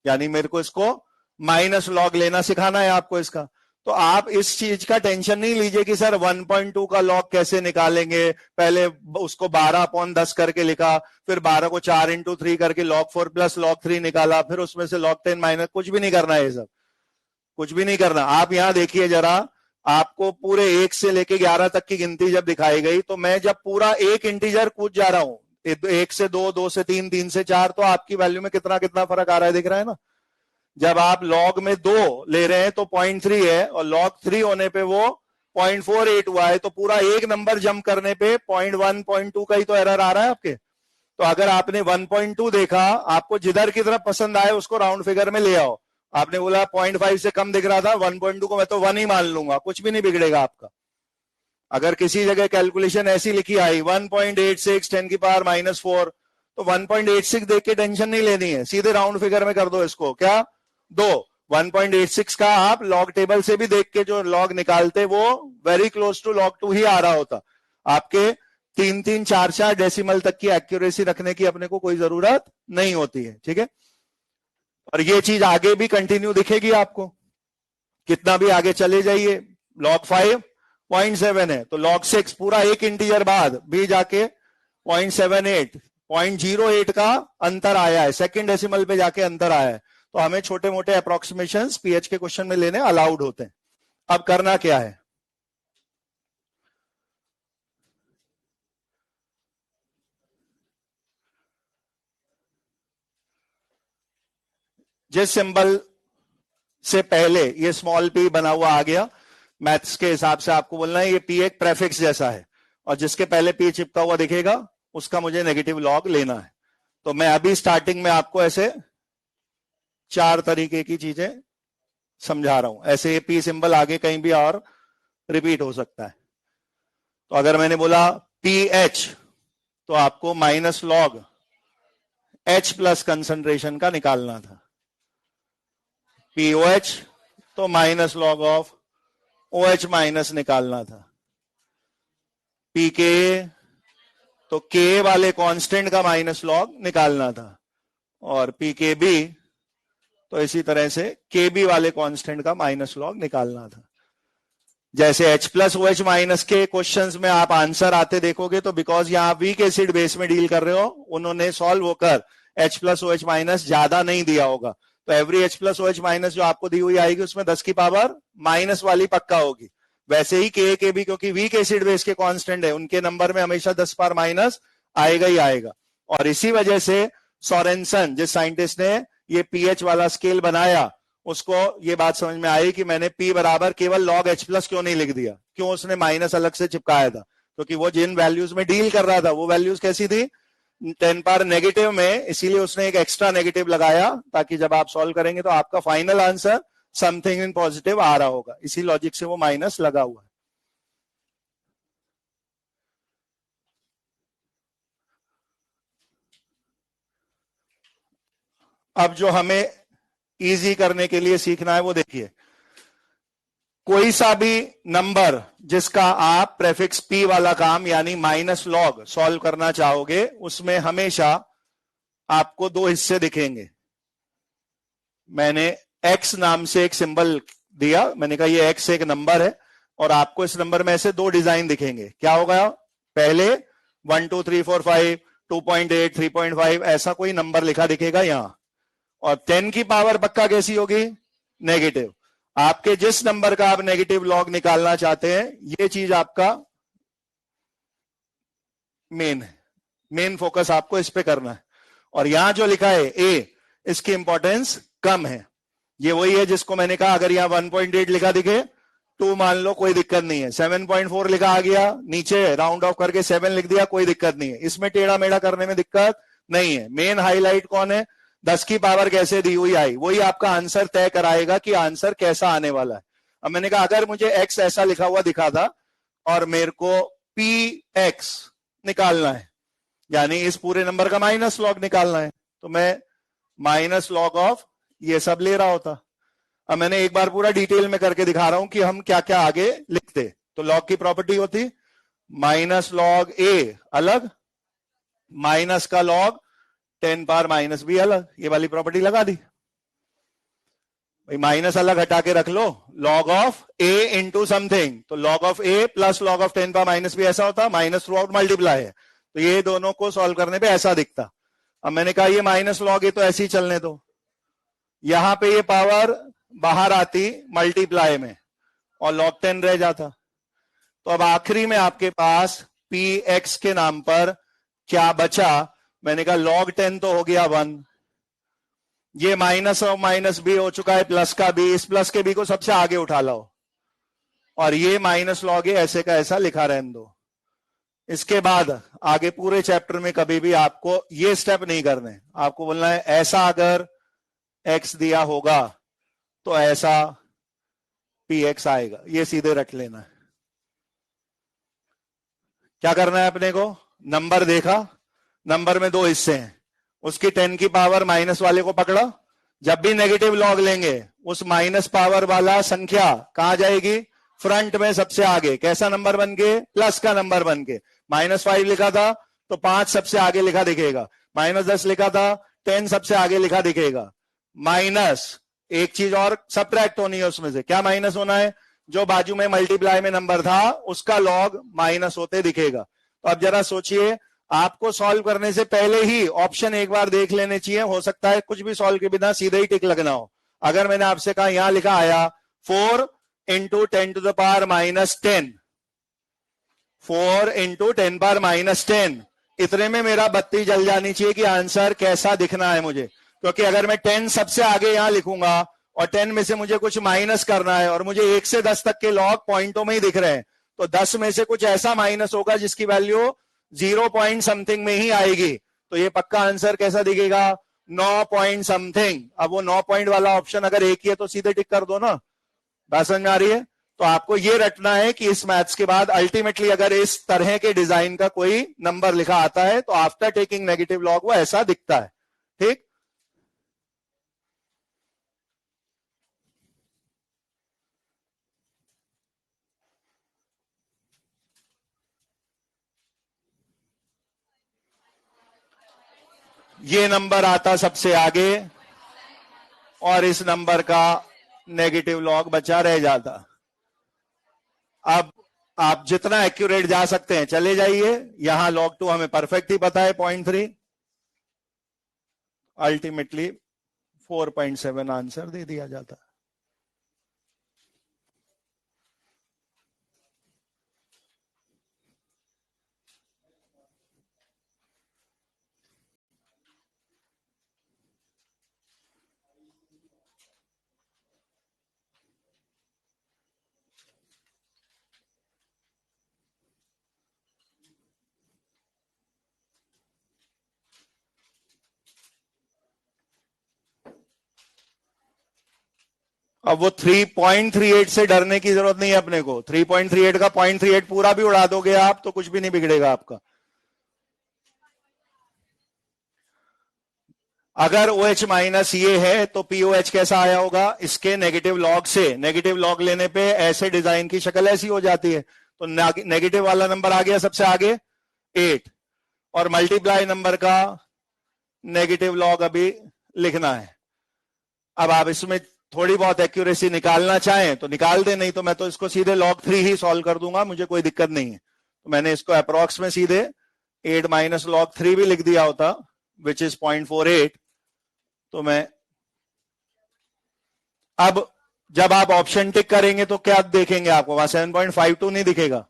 यानी मेरे को इसको माइनस लॉग लेना सिखाना है आपको इसका। तो आप इस चीज का टेंशन नहीं लीजिए कि सर 1.2 का लॉग कैसे निकालेंगे, पहले उसको 12/10 करके लिखा, फिर 12 को 4 इंटू 3 करके log 4 प्लस log 3 निकाला, फिर उसमें से log 10 माइनस, कुछ भी नहीं करना है, ये सब कुछ भी नहीं करना। आप यहां देखिए जरा, आपको पूरे 1 से लेके 11 तक की गिनती जब दिखाई गई, तो मैं जब पूरा एक इंटीजर कूद जा रहा हूं, 1 से 2, 2 से 3, 3 से 4, तो आपकी वैल्यू में कितना कितना फर्क आ रहा है, दिख रहा है ना। जब आप लॉग में 2 ले रहे हैं तो 0.3 है, और log 3 होने पे वो 0.48 हुआ है, तो पूरा एक नंबर जंप करने पे 0.1 0.2 का ही तो एरर आ रहा है आपके। तो अगर आपने 1.2 देखा, आपको जिधर की तरफ पसंद आए उसको राउंड फिगर में ले आओ। आपने बोला 0.5 से कम दिख रहा था, 1.2 को मैं तो 1 ही मान लूंगा, कुछ भी नहीं बिगड़ेगा आपका। अगर किसी जगह कैलकुलेशन ऐसी लिखी आई 1.86 10⁻⁻4, तो 1.86 देख के टेंशन नहीं लेनी है, सीधे राउंड फिगर में कर दो इसको। क्या 2 1.86 का आप लॉग टेबल से भी देख के जो लॉग निकालते वो वेरी क्लोज टू log 2 ही आ रहा होता। आपके 3-3 4-4 डेसिमल तक की एक्यूरेसी रखने की अपने को कोई जरूरत नहीं होती है, ठीक है। और ये चीज आगे भी कंटिन्यू दिखेगी आपको, कितना भी आगे चले जाइए। log 5 0.7 है, तो log 6 पूरा एक इंटीजर बाद भी जाके 0.78 0.08 का अंतर आया है, सेकंड डेसिमल पे जाके अंतर आया है। तो हमें छोटे मोटे अप्रोक्सीमेशंस पीएच के क्वेश्चन में लेने अलाउड होते हैं। अब करना क्या है, जिस सिंबल से पहले ये स्मॉल p बना हुआ आ गया, मैथ्स के हिसाब से आपको बोलना है ये p एक प्रेफिक्स जैसा है, और जिसके पहले p चिपका हुआ दिखेगा उसका मुझे नेगेटिव लॉग लेना है। तो मैं अभी स्टार्टिंग में आपको ऐसे 4 तरीके की चीजें समझा रहा हूं, ऐसे ये p सिंबल आगे कहीं भी और रिपीट हो सकता है। तो अगर मैंने बोला pH, तो आपको minus log H plus concentration का निकालना था। POH तो minus log of OH minus निकालना था। PK तो K वाले कांस्टेंट का माइनस लॉग निकालना था, और PKB तो इसी तरह से KB वाले कांस्टेंट का माइनस लॉग निकालना था। जैसे H प्लस OH माइनस के क्वेश्चंस में आप आंसर आते देखोगे, तो बिकॉज यहां आप वीक एसिड बेस में डील कर रहे हो, उन्होंने सॉल्व होकर H प्लस OH माइनस ज्यादा नहीं दिया होगा, तो every H plus OH minus जो आपको दी हुई आएगी उसमें 10 की पावर माइनस वाली पक्का होगी। वैसे ही के भी, क्योंकि वीक एसिड बेस के कांस्टेंट है, उनके नंबर में हमेशा 10 पावर माइनस आएगा ही आएगा। और इसी वजह से सोरेनसन, जिस साइंटिस्ट ने ये पीएच वाला स्केल बनाया, उसको ये बात समझ में आई कि मैंने P बराबर केवल लॉग H प्लस क्यों नहीं लिख दिया, क्यों उसने माइनस अलग से चिपकाया था, क्योंकि वो जिन वैल्यूज में डील कर रहा था वो वैल्यूज कैसी थी, 10 पावर नेगेटिव में, इसीलिए उसने एक एक्स्ट्रा नेगेटिव लगाया ताकि जब आप सॉल्व करेंगे तो आपका final answer something in positive आ रहा होगा। इसी लॉजिक से वो माइनस लगा हुआ है। अब जो हमें इजी करने के लिए सीखना है वो देखिए, कोई सा भी नंबर जिसका आप प्रेफिक्स P वाला काम यानी माइनस लॉग सॉल्व करना चाहोगे, उसमें हमेशा आपको दो हिस्से दिखेंगे। मैंने x नाम से एक सिंबल दिया, मैंने कहा ये x एक नंबर है और आपको इस नंबर में ऐसे दो डिजाइन दिखेंगे। क्या होगा, पहले 1 2 3 4 5 2.8 3.5 ऐसा कोई नंबर लिखा दिखेगा यहां, और 10 की पावर पक्का कैसी होगी, नेगेटिव। आपके जिस नंबर का आप नेगेटिव लॉग निकालना चाहते हैं, ये चीज आपका मेन है, मेन फोकस आपको इस पे करना है। और यहां जो लिखा है ए, इसकी इंपॉर्टेंस कम है। ये वही है जिसको मैंने कहा अगर यहां 1.8 लिखा दिखे 2 मान लो, कोई दिक्कत नहीं है। 7.4 लिखा आ गया, नीचे राउंड ऑफ करके 7 लिख दिया, कोई दिक्कत नहीं है। इसमें टेढ़ा मेढ़ा करने में दिक्कत नहीं है। मेन हाईलाइट कौन है, 10 की पावर कैसे दी हुई आई, वही आपका आंसर तय कराएगा कि आंसर कैसा आने वाला है। अब मैंने कहा अगर मुझे x ऐसा लिखा हुआ दिखा था और मेरे को px निकालना है, यानी इस पूरे नंबर का माइनस लॉग निकालना है, तो मैं माइनस लॉग ऑफ ये सब ले रहा होता। अब मैंने एक बार पूरा डिटेल में करके दिखा रहा हूं कि हम क्या क्या आगे लिखते। तो लॉग की प्रॉपर्टी होती माइनस लॉग ए अलग, माइनस का लॉग 10 पावर माइनस भी अलग, ये वाली प्रॉपर्टी लगा दी। भाई माइनस अलग हटा के रख लो, log of A into something, तो log of A plus log of 10 power minus भी ऐसा होता, माइनस थ्रू आउट मल्टीप्लाई है, तो ये दोनों को सॉल्व करने पे ऐसा दिखता। अब मैंने कहा ये माइनस लॉग है तो ऐसे ही चलने दो, यहां पे ये पावर बाहर आती मल्टीप्लाई में और log 10 रह जाता। तो अब आखिरी में आपके पास px के नाम पर क्या बचा, मैंने कहा log 10 तो हो गया 1, ये माइनस और माइनस भी हो चुका है, प्लस का भी, इस प्लस के भी को सबसे आगे उठा लाओ, और ये माइनस लॉग ऐसे का ऐसा लिखा रहने दो। इसके बाद आगे पूरे चैप्टर में कभी भी आपको ये स्टेप नहीं करने, आपको बोलना है ऐसा अगर x दिया होगा तो ऐसा px आएगा, ये सीधे रट लेना है। क्या करना है अपने को, नंबर देखा, नंबर में दो हिस्से हैं, उसकी 10 की पावर माइनस वाले को पकड़ा, जब भी नेगेटिव लॉग लेंगे उस माइनस पावर वाला संख्या कहां जाएगी, फ्रंट में सबसे आगे। कैसा नंबर बन के, प्लस का नंबर बन के। -5 लिखा था तो 5 सबसे आगे लिखा दिखेगा, -10 लिखा था 10 सबसे आगे लिखा दिखेगा, माइनस एक चीज और सबट्रैक्ट होनी है उसमें से। क्या माइनस होना है, जो बाजू में मल्टीप्लाई में नंबर था उसका लॉग माइनस होते दिखेगा। तो अब जरा सोचिए, आपको सॉल्व करने से पहले ही ऑप्शन एक बार देख लेने चाहिए, हो सकता है कुछ भी सॉल्व के बिना सीधे ही टिक लगना हो। अगर मैंने आपसे कहा यहां लिखा आया 4 into 10 to the power -10, 4 into 10 power -10, इतने में मेरा बत्ती जल जानी चाहिए कि आंसर कैसा दिखना है मुझे। क्योंकि अगर मैं 10 सबसे आगे यहां लिखूंगा और 10 में से मुझे कुछ माइनस करना है और मुझे 1 से 10 तक के लॉग पॉइंटों में ही दिख रहे हैं, तो 10 में से कुछ ऐसा माइनस होगा जिसकी वैल्यू 0 पॉइंट समथिंग में ही आएगी, तो ये पक्का आंसर कैसा दिखेगा, 9 पॉइंट समथिंग। अब वो 9 पॉइंट वाला ऑप्शन अगर एक ही है तो सीधे टिक कर दो ना, बात समझ में आ रही है। तो आपको ये रटना है कि इस मैथ्स के बाद अल्टीमेटली अगर इस तरह के डिजाइन का कोई नंबर लिखा आता है तो आफ्टर टेकिंग नेगेटिव लॉग वो ऐसा दिखता है। ठीक, ये नंबर आता सबसे आगे और इस नंबर का नेगेटिव लॉग बचा रह जाता। अब आप जितना एक्यूरेट जा सकते हैं चले जाइए, यहां log 2 हमें परफेक्ट ही पता है 0.3, अल्टीमेटली 4.7 आंसर दे दिया जाता। अब वो 3.38 से डरने की जरूरत नहीं है अपने को। 3.38 का 0.38 पूरा भी उड़ा दोगे आप तो कुछ भी नहीं बिगड़ेगा आपका। अगर OH माइनस ये है तो POH कैसा आया होगा, इसके नेगेटिव लॉग से। नेगेटिव लॉग लेने पे ऐसे डिजाइन की शक्ल ऐसी हो जाती है। तो नेगेटिव वाला नंबर आ गया सबसे आगे 8, और मल्टीप्लाई नंबर का नेगेटिव लॉग अभी लिखना है। अब आप इसमें थोड़ी बहुत एक्यूरेसी निकालना चाहें तो निकाल दे, नहीं तो मैं तो इसको सीधे log 3 ही सॉल्व कर दूंगा, मुझे कोई दिक्कत नहीं है। तो मैंने इसको अप्रोक्स में सीधे 8 माइनस log 3 भी लिख दिया होता, विच इज 0.48। तो मैं अब जब आप ऑप्शन टिक करेंगे तो क्या देखेंगे, आपको वहां 7.52 नहीं दिखेगा,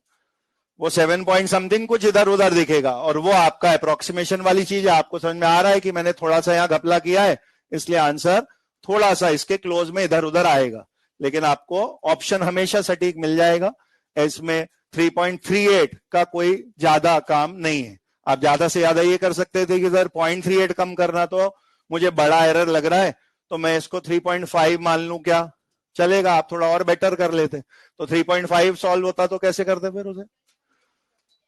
वो 7 पॉइंट समथिंग कुछ इधर उधर दिखेगा, और वो आपका अप्रोक्सीमेशन वाली चीज है। आपको समझ में आ रहा है कि मैंने थोड़ा सा यहां घपला किया है, इसलिए आंसर थोड़ा सा इसके क्लोज में इधर उधर आएगा, लेकिन आपको ऑप्शन हमेशा सटीक मिल जाएगा। इसमें 3.38 का कोई ज्यादा काम नहीं है। आप ज्यादा से ज्यादा ये कर सकते थे कि सर 0.38 कम करना तो मुझे बड़ा एरर लग रहा है, तो मैं इसको 3.5 मान लूं, क्या चलेगा? आप थोड़ा और बेटर कर लेते तो 3.5 सॉल्व होता तो कैसे करते फिर उसे?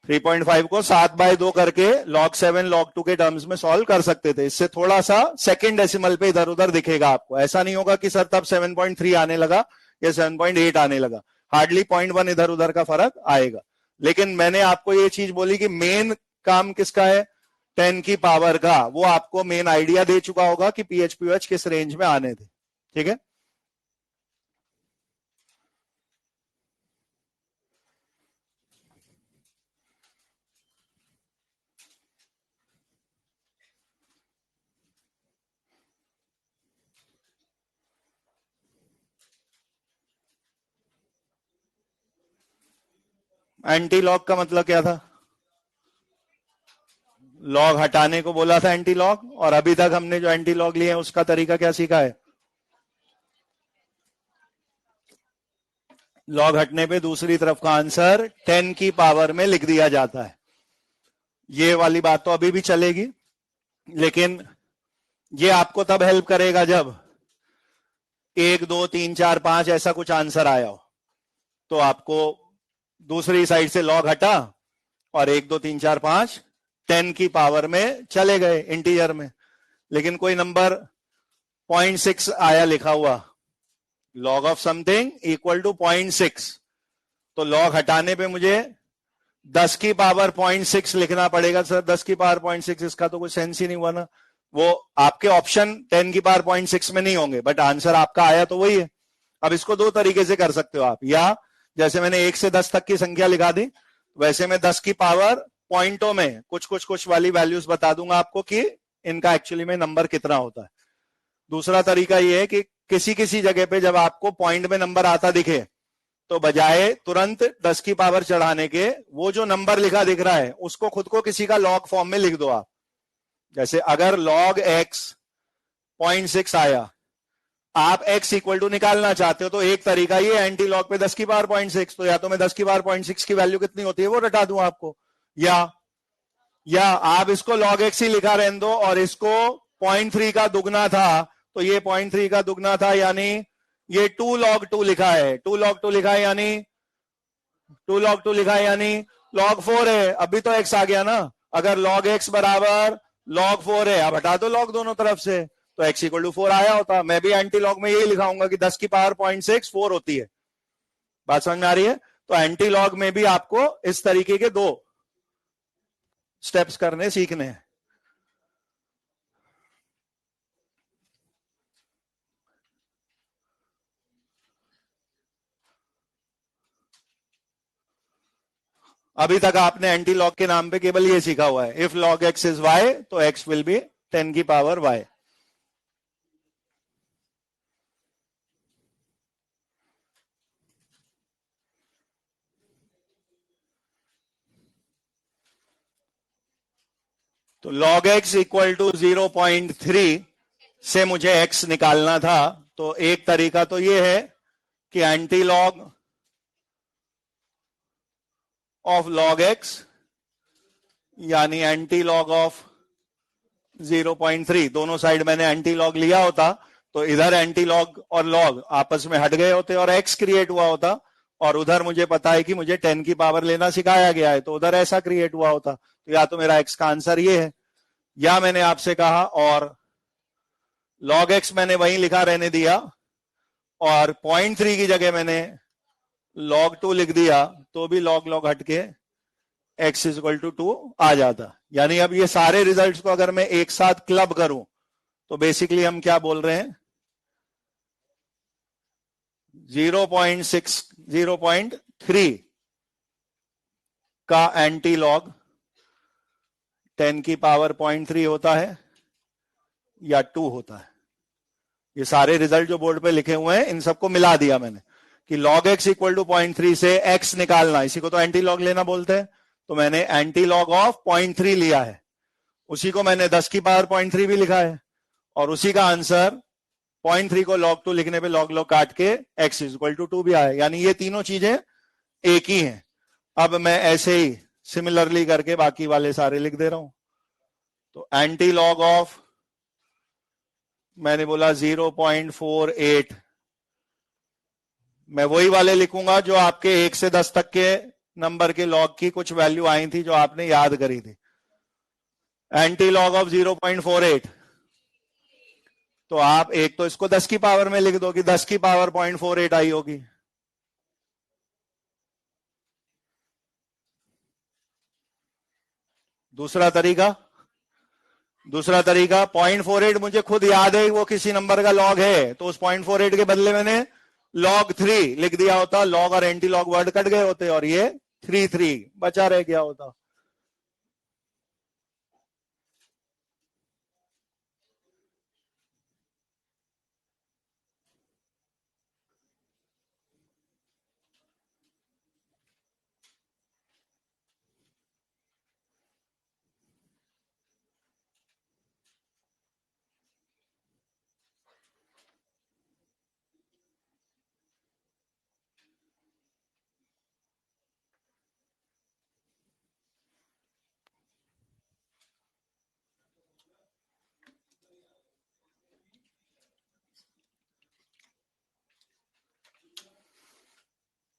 3.5 को 7/2 करके log 7 log 2 के टर्म्स में सॉल्व कर सकते थे। इससे थोड़ा सा सेकंड डेसिमल पे इधर उधर दिखेगा आपको। ऐसा नहीं होगा कि सर तब 7.3 आने लगा या 7.8 आने लगा, हार्डली 0.1 इधर उधर का फर्क आएगा। लेकिन मैंने आपको ये चीज बोली कि मेन काम किसका है, 10 की पावर का। वो आपको मेन आइडिया दे चुका होगा कि PH किस रेंज में आने थे। ठीक है, एंटी लॉग का मतलब क्या था? लॉग हटाने को बोला था एंटी लॉग, और अभी तक हमने जो एंटी लॉग लिए हैं उसका तरीका क्या सीखा है? लॉग हटने पे दूसरी तरफ का आंसर 10 की पावर में लिख दिया जाता है। ये वाली बात तो अभी भी चलेगी, लेकिन ये आपको तब हेल्प करेगा जब 1 2 3 4 5 ऐसा कुछ आंसर आया हो, तो आपको दूसरी साइड से लॉग हटा और 1 2 3 4 5 10 की पावर में चले गए इंटीजर में। लेकिन कोई नंबर 0.6 आया लिखा हुआ, log of something equal to 0.6, तो लॉग हटाने पे मुझे 10 की पावर 0.6 लिखना पड़ेगा। सर 10 की पावर 0.6, इसका तो कोई सेंस ही नहीं हुआ ना। वो आपके ऑप्शन 10 की पावर 0.6 में नहीं होंगे, बट आंसर आपका आया तो वही है। अब इसको दो तरीके से कर सकते हो आप, या जैसे मैंने 1 से 10 तक की संख्या लिखा दी, वैसे मैं 10 की पावर पॉइंटों में कुछ वाली वैल्यूज बता दूंगा आपको कि इनका एक्चुअली में नंबर कितना होता है। दूसरा तरीका यह है कि किसी किसी जगह पे जब आपको पॉइंट में नंबर आता दिखे, तो बजाय तुरंत 10 की पावर चढ़ाने के, वो जो नंबर लिखा दिख रहा है उसको खुद को किसी का लॉग फॉर्म में लिख दो आप। जैसे अगर log x 0.6 आया, आप x इक्वल टू निकालना चाहते हो, तो एक तरीका ये एंटी लॉग पे 10 की पावर 0.6, तो या तो मैं 10 की पावर 0.6 की वैल्यू कितनी होती है वो रटा दूं आपको, या आप इसको log x ही लिखा रहने दो और इसको 0.3 का दुगना था, तो ये 0.3 का दुगना था, यानी ये 2 log 2 लिखा है, 2 log 2 लिखा है, यानी 2 log 2 लिखा है, यानी log 4 है। अभी तो x आ गया ना, अगर log x बराबर log 4 है, अब हटा दो log दोनों तरफ से, तो x इक्वल टू 4 आया होता। मैं भी एंटी लॉग में यही लिखाऊंगा कि 10 की पावर 0.6 4 होती है। बात समझ में आ रही है? तो एंटी लॉग में भी आपको इस तरीके के 2 स्टेप्स करने सीखने हैं। अभी तक आपने एंटी लॉग के नाम पे केवल ये सीखा हुआ है, if log x is y तो x विल बी 10 की पावर y। तो log x इक्वल टू 0.3 से मुझे x निकालना था, तो एक तरीका तो ये है कि anti log of log x यानी एंटी लॉग ऑफ 0.3, दोनों साइड मैंने एंटी लॉग लिया होता तो इधर एंटी लॉग और लॉग आपस में हट गए होते और एक्स क्रिएट हुआ होता, और उधर मुझे पता है कि मुझे 10 की पावर लेना सिखाया गया है, तो उधर ऐसा क्रिएट हुआ होता। तो या तो मेरा एक्स का आंसर ये है, या मैंने आपसे कहा और log x मैंने वहीं लिखा रहने दिया और 0.3 की जगह मैंने log 2 लिख दिया, तो भी log log हटके x इज इक्वल टू 2 आ जाता। यानी अब ये सारे रिजल्ट्स को अगर मैं एक साथ क्लब करूं तो बेसिकली हम क्या बोल रहे हैं, 0.3 का एंटी लॉग 10 की पावर 0.3 होता है या 2 होता है। ये सारे रिजल्ट जो बोर्ड पे लिखे हुए हैं इन सबको मिला दिया मैंने कि log x इक्वल टू 0.3 से x निकालना, इसी को तो एंटी लॉग लेना बोलते हैं। तो मैंने एंटी लॉग ऑफ 0.3 लिया है, उसी को मैंने 10 की पावर 0.3 भी लिखा है, और उसी का आंसर 0.3 को log 2 लिखने पे log log काट के x इज इक्वल टू 2 भी आया। यानी ये तीनों चीजें एक ही हैं। अब मैं ऐसे ही सिमिलरली करके बाकी वाले सारे लिख दे रहा हूं। तो एंटी लॉग ऑफ मैंने बोला 0.48, मैं वही वाले लिखूंगा जो आपके 1 से 10 तक के नंबर के लॉग की कुछ वैल्यू आई थी जो आपने याद करी थी। एंटी लॉग ऑफ 0.48, तो आप एक तो इसको 10 की पावर में लिख दो कि 10 की पावर 0.48 आई होगी। दूसरा तरीका 0.48 मुझे खुद याद है वो किसी नंबर का लॉग है, तो उस 0.48 के बदले मैंने log 3 लिख दिया होता, log और एंटी लॉग वर्ड कट गए होते और ये 3 बचा रह गया होता।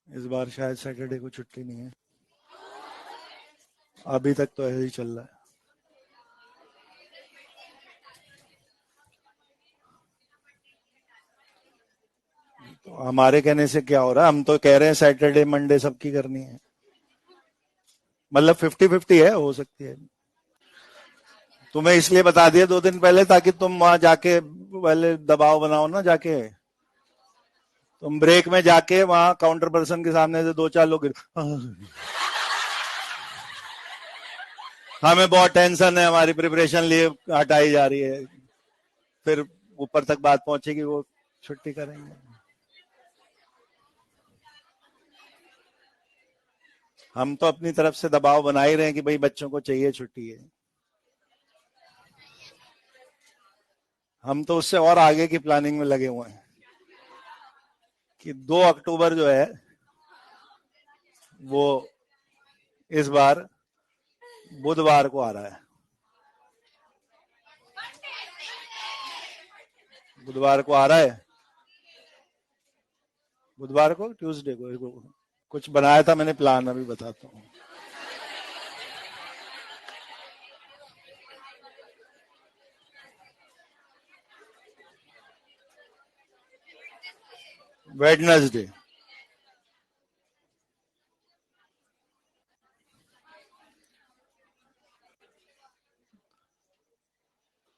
इस बार शायद सैटरडे को छुट्टी नहीं है, अभी तक तो ऐसे ही चल रहा है। तो हमारे कहने से क्या हो रहा है, हम तो कह रहे हैं सैटरडे मंडे सबकी करनी है, मतलब 50-50 है, हो सकती है। तुम्हें इसलिए बता दिया 2 दिन पहले ताकि तुम वहां जाके पहले दबाव बनाओ ना, जाके तुम ब्रेक में जाके वहां काउंटर पर्सन के सामने से 2-4 लोग हमें बहुत टेंशन है, हमारी प्रिपरेशन लीव हटाई जा रही है, फिर ऊपर तक बात पहुंचेगी वो छुट्टी करेंगे। हम तो अपनी तरफ से दबाव बना ही रहे हैं कि भाई बच्चों को चाहिए छुट्टी है। हम तो उससे और आगे की प्लानिंग में लगे हुए हैं कि 2 अक्टूबर जो है वो इस बार बुधवार को आ रहा है। बुधवार को आ रहा है, बुधवार को ट्यूसडे को कुछ बनाया था मैंने प्लान, अभी बताता हूँ। वेडनेसडे,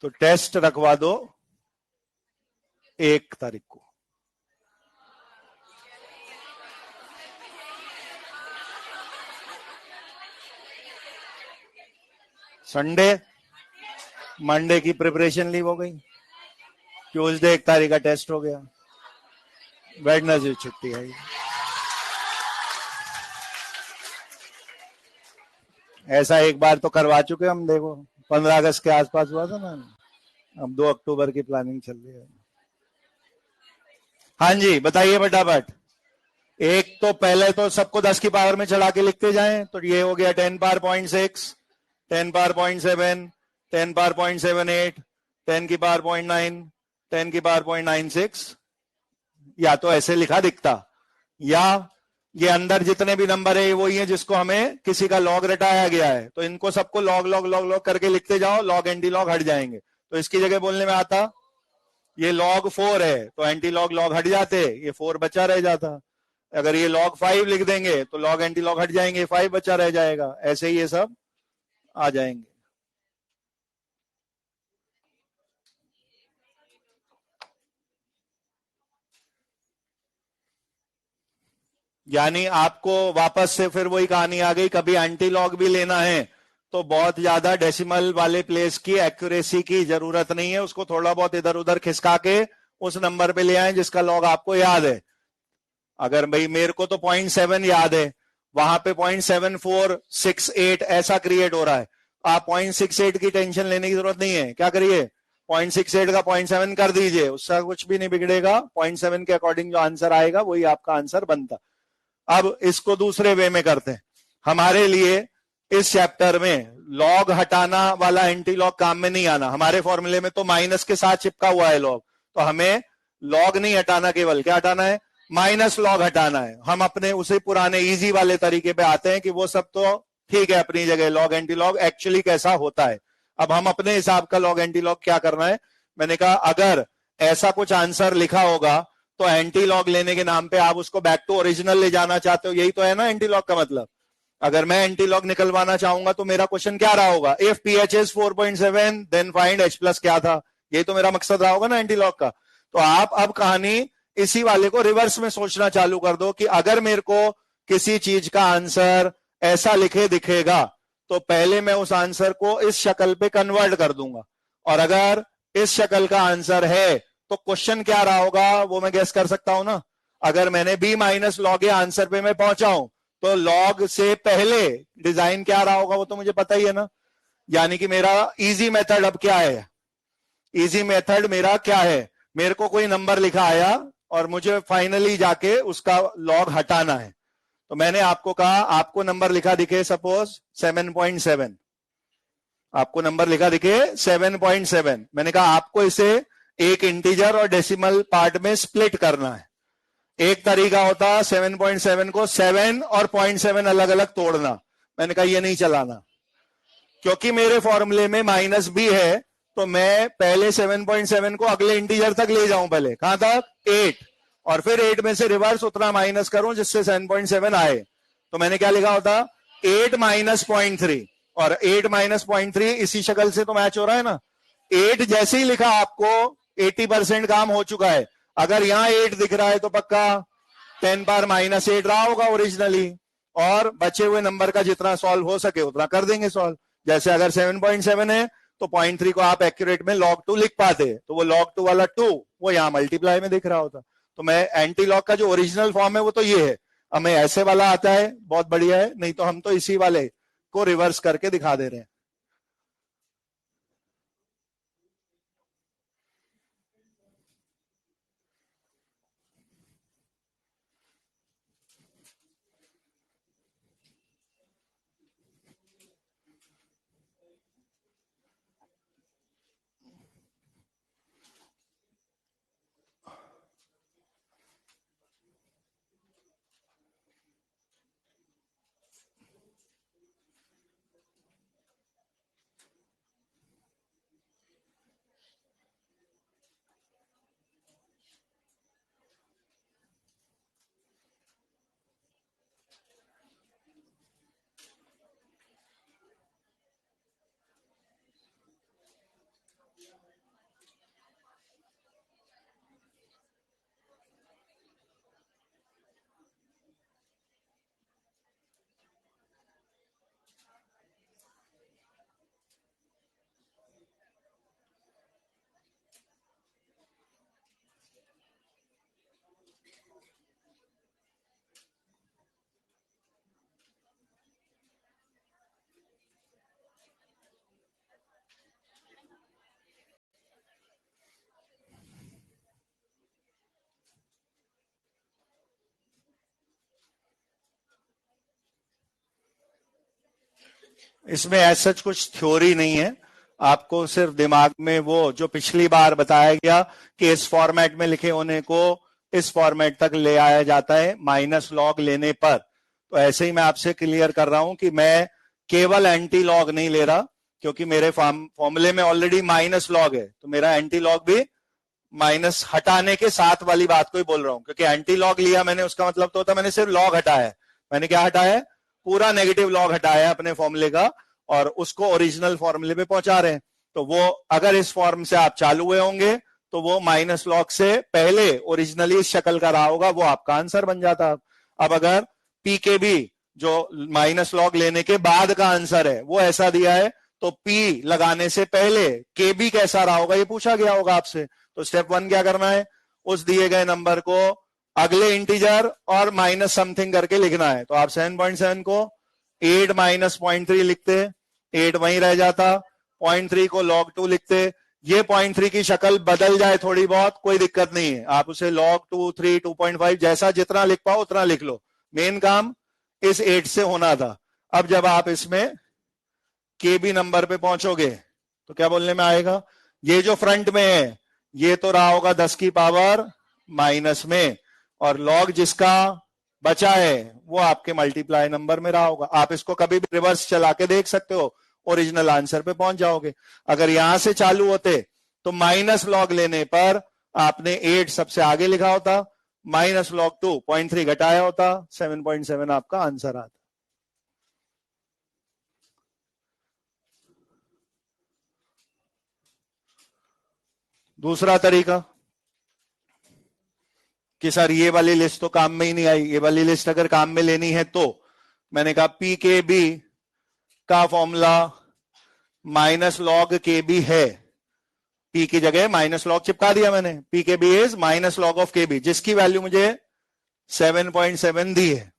तो टेस्ट रखवा दो 1 तारीख को। संडे मंडे की प्रिपरेशन लीव हो गई, ट्यूसडे 1 तारीख का टेस्ट हो गया, वेडनेसडे छुट्टी है। ऐसा एक बार तो करवा चुके हम, देखो 15 अगस्त के आसपास हुआ था ना, अब 2 अक्टूबर की प्लानिंग चल रही है। हाँ जी बताइए फटाफट। एक तो पहले तो सबको 10 की पावर में चढ़ा के लिखते जाएं, तो ये हो गया 10 पावर 0.6, 10 पावर 0.7, 10 पावर 0.78, 10 की पावर 0.9, 10⁻96, या तो ऐसे लिखा दिखता, या ये अंदर जितने भी नंबर है वही है जिसको हमें किसी का लॉग रटाया गया है, तो इनको सबको लॉग लॉग लॉग लॉग करके लिखते जाओ, लॉग एंटी लॉग हट जाएंगे। तो इसकी जगह बोलने में आता, ये log 4 है तो एंटी लॉग लॉग हट जाते, ये 4 बचा रह जाता। अगर ये log 5 लिख देंगे तो log एंटी लॉग हट जाएंगे, 5 बचा रह जाएगा। ऐसे ही ये सब आ जाएंगे। यानी आपको वापस से फिर वही कहानी आ गई, कभी एंटी लॉग भी लेना है तो बहुत ज्यादा डेसिमल वाले प्लेस की एक्यूरेसी की जरूरत नहीं है, उसको थोड़ा बहुत इधर उधर खिसका के उस नंबर पे ले आए जिसका लॉग आपको याद है। अगर भाई मेरे को तो 0.7 याद है, वहां पे 0.7468 ऐसा क्रिएट हो रहा है, आप 0.68 की टेंशन लेने की जरूरत नहीं है। क्या करिए, 0.68 का 0.7 कर दीजिए, उसका कुछ भी नहीं बिगड़ेगा। 0.7 के अकॉर्डिंग जो आंसर आएगा वही आपका आंसर बनता। अब इसको दूसरे वे में करते हैं। हमारे लिए इस चैप्टर में लॉग हटाना वाला एंटी लॉग काम में नहीं आना। हमारे फॉर्मूले में तो माइनस के साथ चिपका हुआ है लॉग, तो हमें लॉग नहीं हटाना, केवल क्या हटाना है, माइनस लॉग हटाना है। हम अपने उसे पुराने इजी वाले तरीके पे आते हैं कि वो सब तो ठीक है अपनी जगह, लॉग एंटी लॉग एक्चुअली कैसा होता है। अब हम अपने हिसाब का लॉग एंटी लॉग क्या करना है। मैंने कहा अगर ऐसा कुछ आंसर लिखा होगा तो एंटी लॉग लेने के नाम पे आप उसको बैक टू ओरिजिनल ले जाना चाहते हो, यही तो है ना एंटी लॉग का मतलब। अगर मैं एंटी लॉग निकलवाना चाहूंगा तो मेरा क्वेश्चन क्या रहा होगा, if pH is 4.7 then find H plus क्या था, यही तो मेरा मकसद रहा होगा ना एंटी लॉग का। तो आप अब कहानी इसी वाले को रिवर्स में सोचना चालू कर दो कि अगर मेरे को किसी चीज का आंसर ऐसा लिखे दिखेगा तो पहले मैं उस आंसर को इस शक्ल पे कन्वर्ट कर दूंगा, और अगर इस शक्ल का आंसर है तो क्वेश्चन क्या रहा होगा वो मैं गेस कर सकता हूं ना। अगर मैंने बी माइनस लॉग आंसर पे मैं पहुंचा हूं तो लॉग से पहले डिजाइन क्या रहा होगा वो तो मुझे पता ही है ना। यानी कि मेरा इजी मेथड अब क्या है, इजी मेथड मेरा क्या है, मेरे को कोई नंबर लिखा आया और मुझे फाइनली जाके उसका लॉग हटाना है। तो मैंने आपको कहा आपको नंबर लिखा दिखे सपोज 7.7, आपको नंबर लिखा दिखे 7.7, मैंने कहा आपको इसे एक इंटीजर और डेसिमल पार्ट में स्प्लिट करना है। एक तरीका होता 7.7 को 7 और 0.7 अलग अलग तोड़ना, मैंने कहा ये नहीं चलाना, क्योंकि मेरे फॉर्मूले में माइनस बी है तो मैं पहले 7.7 को अगले इंटीजर तक ले जाऊं, पहले कहां तक 8, और फिर 8 में से रिवर्स उतना माइनस करूं जिससे 7.7 आए। तो मैंने क्या लिखा होता 8 माइनस 0.3, और 8 माइनस 0.3 इसी शक्ल से तो मैच हो रहा है ना। 8 जैसे ही लिखा आपको 80% काम हो चुका है। अगर यहां 8 दिख रहा है तो पक्का 10 पावर माइनस 8 रहा होगा ओरिजिनली, और बचे हुए नंबर का जितना सॉल्व हो सके उतना कर देंगे सॉल्व। जैसे अगर 7.7 है तो 0.3 को आप एक्यूरेट में log 2 लिख पाते, तो वो log 2 वाला 2 वो यहां मल्टीप्लाई में दिख रहा होता। तो मैं एंटी लॉग का जो ओरिजिनल फॉर्म है वो तो ये है, हमें ऐसे वाला आता है बहुत बढ़िया है, नहीं तो हम तो इसी वाले को रिवर्स करके दिखा दे रहे हैं। इसमें ऐसा कुछ थ्योरी नहीं है, आपको सिर्फ दिमाग में वो जो पिछली बार बताया गया कि इस फॉर्मेट में लिखे होने को इस फॉर्मेट तक ले आया जाता है माइनस लॉग लेने पर। तो ऐसे ही मैं आपसे क्लियर कर रहा हूं कि मैं केवल एंटी लॉग नहीं ले रहा, क्योंकि मेरे फॉर्मूले में ऑलरेडी माइनस लॉग है, तो मेरा एंटी लॉग भी माइनस हटाने के साथ वाली बात को ही बोल रहा हूं। क्योंकि एंटी लॉग लिया मैंने, उसका मतलब तो होता मैंने सिर्फ लॉग हटाया है। मैंने क्या हटाया है? पूरा नेगेटिव लॉग हटाया है अपने फॉर्मूले का, और उसको ओरिजिनल फॉर्मूले पे पहुंचा रहे हैं। तो वो अगर इस फॉर्म से आप चालू हुए होंगे तो वो माइनस लॉग से पहले ओरिजिनली इस शक्ल का रहा होगा, वो आपका आंसर बन जाता। अब अगर पी के बी जो माइनस लॉग लेने के बाद का आंसर है वो ऐसा दिया है, तो पी लगाने से पहले के बी कैसा रहा होगा ये पूछा गया होगा आपसे। तो स्टेप 1 क्या करना है? उस दिए गए नंबर को अगले इंटीजर और माइनस समथिंग करके लिखना है। तो आप 7.7 को 8 माइनस 0.3 लिखते, 8 वहीं रह जाता, 0.3 को log 2 लिखते। ये 0.3 की शक्ल बदल जाए थोड़ी बहुत, कोई दिक्कत नहीं है, आप उसे log 2, 3, 2.5 जैसा जितना लिख पाओ उतना लिख लो। मेन काम इस 8 से होना था। अब जब आप इसमें के बी नंबर पे पहुंचोगे तो क्या बोलने में आएगा? ये जो फ्रंट में है ये तो रहा होगा 10 की पावर माइनस में, और लॉग जिसका बचा है वो आपके मल्टीप्लाई नंबर में रहा होगा। आप इसको कभी भी रिवर्स चला के देख सकते हो, ओरिजिनल आंसर पे पहुंच जाओगे। अगर यहां से चालू होते तो माइनस लॉग लेने पर आपने 8 सबसे आगे लिखा होता, माइनस लॉग 2 0.3 घटाया होता, 7.7 आपका आंसर आता। दूसरा तरीका कि सर ये वाली लिस्ट तो काम में ही नहीं आई, ये वाली लिस्ट अगर काम में लेनी है तो मैंने कहा पी के बी का formula minus log K B है। पी की जगह माइनस लॉग चिपका दिया मैंने, P K B is minus log of K B, जिसकी वैल्यू मुझे 7.7 दी है।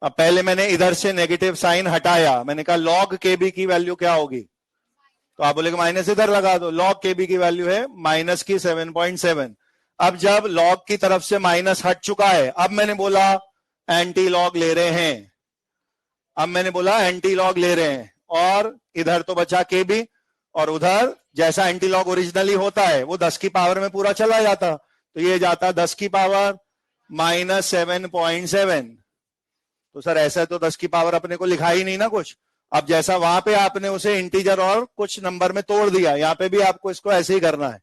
अब पहले मैंने इधर से नेगेटिव साइन हटाया, मैंने कहा लॉग के बी की वैल्यू क्या होगी? तो आप बोलेगे माइनस इधर लगा दो, लॉग के बी की वैल्यू है माइनस की 7.7। अब जब लॉग की तरफ से माइनस हट चुका है, अब मैंने बोला एंटी लॉग ले रहे हैं, अब मैंने बोला एंटी लॉग ले रहे हैं, और इधर तो बचा के बी, और उधर जैसा एंटी लॉग ओरिजिनली होता है वो 10 की पावर में पूरा चला जाता, तो ये जाता 10 की पावर माइनस 7.7। तो सर ऐसा तो 10 की पावर अपने को लिखा ही नहीं ना कुछ। अब जैसा वहां पे आपने उसे इंटीजर और कुछ नंबर में तोड़ दिया, यहां पे भी आपको इसको ऐसे ही करना है,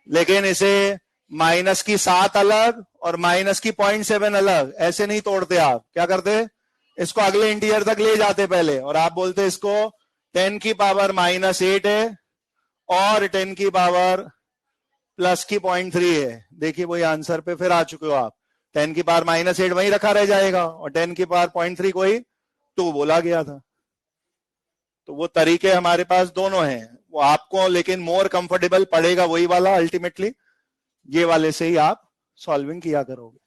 लेकिन इसे माइनस की 7 अलग और माइनस की 0.7 अलग ऐसे नहीं तोड़ते। आप क्या करते? इसको अगले इंटीजर तक ले जाते पहले, और आप बोलते इसको 10 की पावर माइनस 8 है और 10 की पावर प्लस की 0.3 है। देखिए वही आंसर पे फिर आ चुके हो आप। 10 की पावर माइनस 8 वहीं रखा रह जाएगा, और 10 की पावर 0.3 को ही 2 बोला गया था। तो वो तरीके हमारे पास दोनों हैं, वो आपको लेकिन मोर कंफर्टेबल पड़ेगा वही वाला, अल्टीमेटली ये वाले से ही आप सॉल्विंग किया करोगे।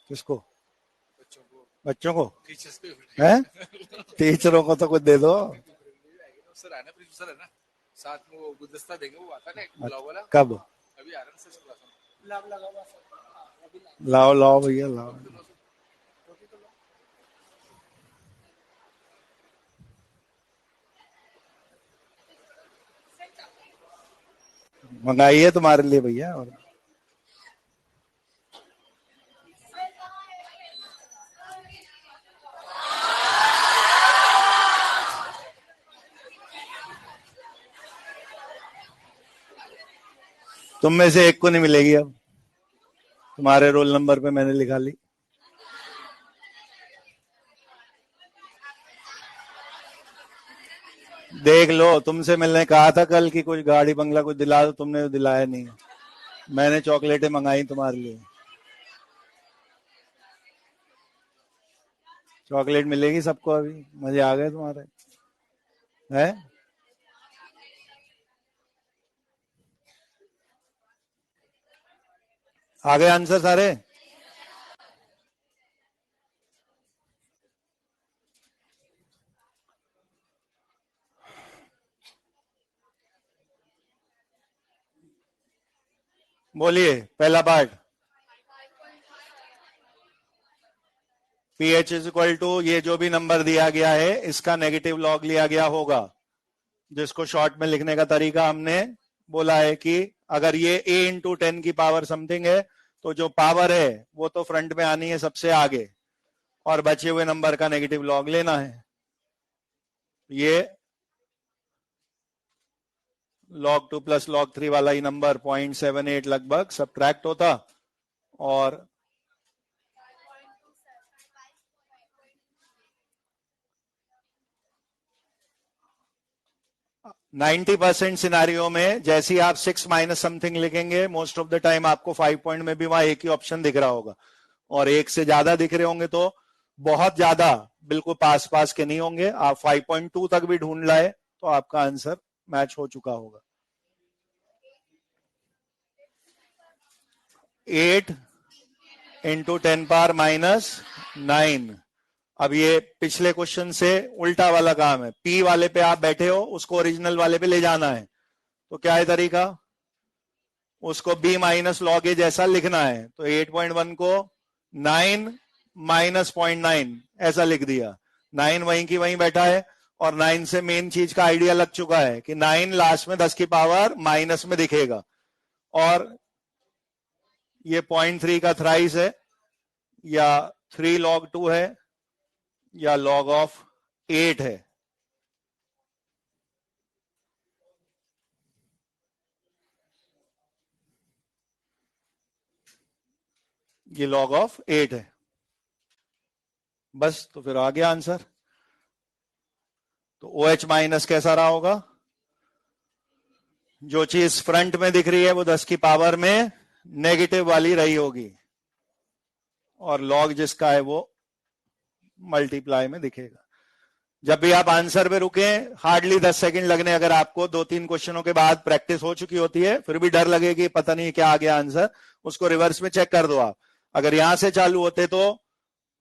किसको? बच्चों को है? टीचरों को तो कुछ दे दो। सर है ना, प्रिंसिपल है ना, साथ में वो गुलदस्ता देंगे, वो आता है ना गुलाब वाला। कब? अभी आ रहा है सर, गुलाब लगा हुआ सर। लाओ लाओ भैया लाओ। मंगाइए तुम्हारे लिए भैया। और तुम में से एक को नहीं मिलेगी अब, तुम्हारे रोल नंबर पे मैंने लिखा ली। देख लो, तुमसे मिलने कहा था कल कि कुछ गाड़ी बंगला कुछ दिला दो, तुमने तो दिलाया नहीं। मैंने चॉकलेटें मंगाई तुम्हारे लिए। चॉकलेट मिलेगी सबको अभी। मजे आ गए तुम्हारे हैं? आ गए आंसर सारे? बोलिए पहला part. PH is equal to, ये जो भी नंबर दिया गया है इसका नेगेटिव लॉग लिया गया होगा, जिसको शॉर्ट में लिखने का तरीका हमने बोला है कि अगर ये a इंटू 10 की पावर समथिंग है तो जो पावर है वो तो फ्रंट में आनी है सबसे आगे, और बचे हुए नंबर का नेगेटिव लॉग लेना है। ये log 2 प्लस log 3 वाला ही नंबर 0.78 लगभग सब्ट्रैक्ट होता, और 90% सिनारियों में जैसे ही आप 6 माइनस समथिंग लिखेंगे, मोस्ट ऑफ द टाइम आपको 5 पॉइंट में भी वहां एक ही ऑप्शन दिख रहा होगा, और एक से ज्यादा दिख रहे होंगे तो बहुत ज्यादा बिल्कुल पास पास के नहीं होंगे। आप 5.2 तक भी ढूंढ लाए तो आपका आंसर मैच हो चुका होगा। 8 इंटू 10 पावर माइनस 9। अब ये पिछले क्वेश्चन से उल्टा वाला काम है। पी वाले पे आप बैठे हो, उसको ओरिजिनल वाले पे ले जाना है, तो क्या है तरीका? उसको बी माइनस लॉग ए जैसा लिखना है। तो 8.1 को 9 माइनस 0.9 ऐसा लिख दिया। 9 वहीं की वहीं बैठा है, और 9 से मेन चीज का आइडिया लग चुका है कि 9 लास्ट में 10 की पावर माइनस में दिखेगा, और ये 0.3 का थ्राइस है, या 3 log 2 है, या log ऑफ 8 है। ये log ऑफ 8 है। बस, तो फिर आ गया आंसर। तो OH माइनस कैसा रहा होगा? जो चीज फ्रंट में दिख रही है वो 10 की पावर में नेगेटिव वाली रही होगी, और लॉग जिसका है वो मल्टीप्लाई में दिखेगा। जब भी आप आंसर पे रुके, हार्डली 10 सेकंड लगने, अगर आपको 2-3 क्वेश्चनों के बाद प्रैक्टिस हो चुकी होती है, फिर भी डर लगेगी पता नहीं क्या आ गया आंसर, उसको रिवर्स में चेक कर दो आप। अगर यहां से चालू होते तो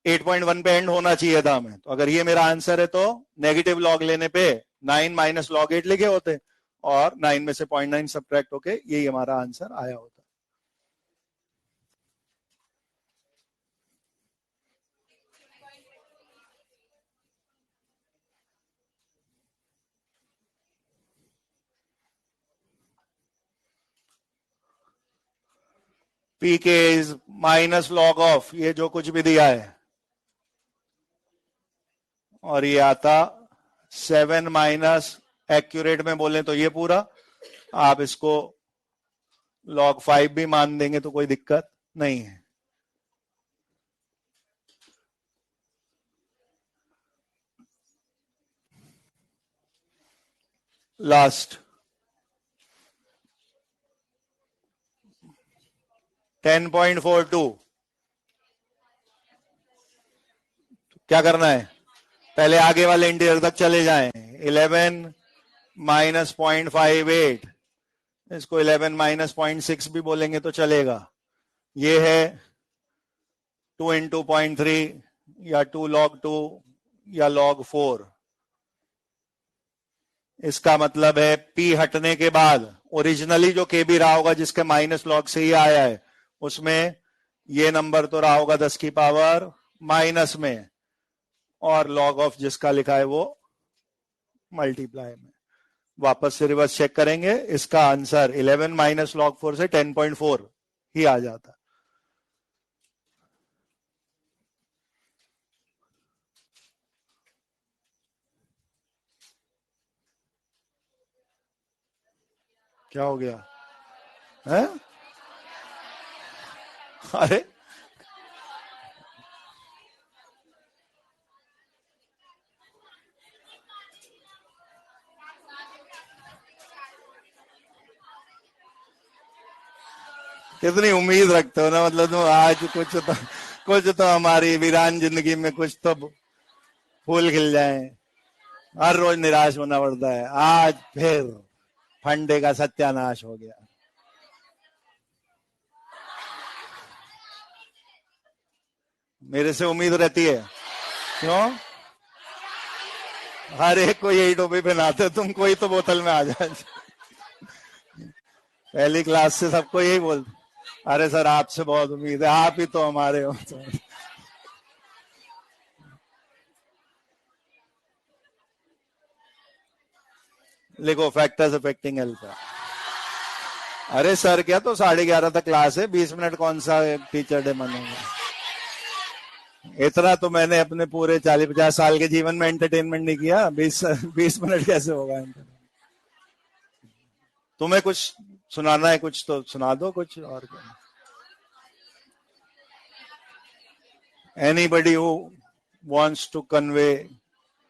8.1 पे एंड होना चाहिए था हमें, तो अगर ये मेरा आंसर है तो नेगेटिव लॉग लेने पे 9 माइनस लॉग 8 लिखे होते, और 9 में से 0.9 सब्ट्रैक्ट होके यही हमारा आंसर आया होता। पी के इज माइनस लॉग ऑफ ये जो कुछ भी दिया है, और ये आता 7 माइनस, एक्यूरेट में बोले तो ये पूरा, आप इसको log 5 भी मान देंगे तो कोई दिक्कत नहीं है। लास्ट 10.42, क्या करना है? पहले आगे वाले इंटीजर तक चले जाएं। 11 माइनस 0.58, इसको 11 माइनस 0.6 भी बोलेंगे तो चलेगा। ये है 2 इंटू 0.3 या 2 log 2 या log 4। इसका मतलब है P हटने के बाद ओरिजिनली जो K भी रहा होगा जिसके माइनस लॉग से ही आया है, उसमें ये नंबर तो रहा होगा 10 की पावर माइनस में, और लॉग ऑफ जिसका लिखा है वो मल्टीप्लाई में। वापस से रिवर्स चेक करेंगे, इसका आंसर 11 माइनस लॉग 4 से 10.4 ही आ जाता। क्या हो गया है? अरे कितनी उम्मीद रखते हो ना, मतलब तुम आज कुछ तो हमारी वीरान जिंदगी में कुछ तो फूल खिल जाए। हर रोज निराश होना पड़ता है, आज फिर फंडे का सत्यानाश हो गया। मेरे से उम्मीद रहती है, क्यों? हर एक को यही टोपी पहनाते, तुम कोई तो बोतल में आ जाए। पहली क्लास से सबको यही बोलते, अरे सर आपसे बहुत उम्मीद है, आप ही तो हमारे हो। तो लिखो फैक्टर्स अफेक्टिंग अल्फा। अरे सर क्या, तो 11:30 तक क्लास है, 20 मिनट कौन सा टीचर डे मनाएंगे? इतना तो मैंने अपने पूरे 40-50 साल के जीवन में एंटरटेनमेंट नहीं किया, 20 मिनट कैसे होगा? तुम्हें कुछ सुनाना है कुछ तो सुना दो कुछ, और anybody who wants to convey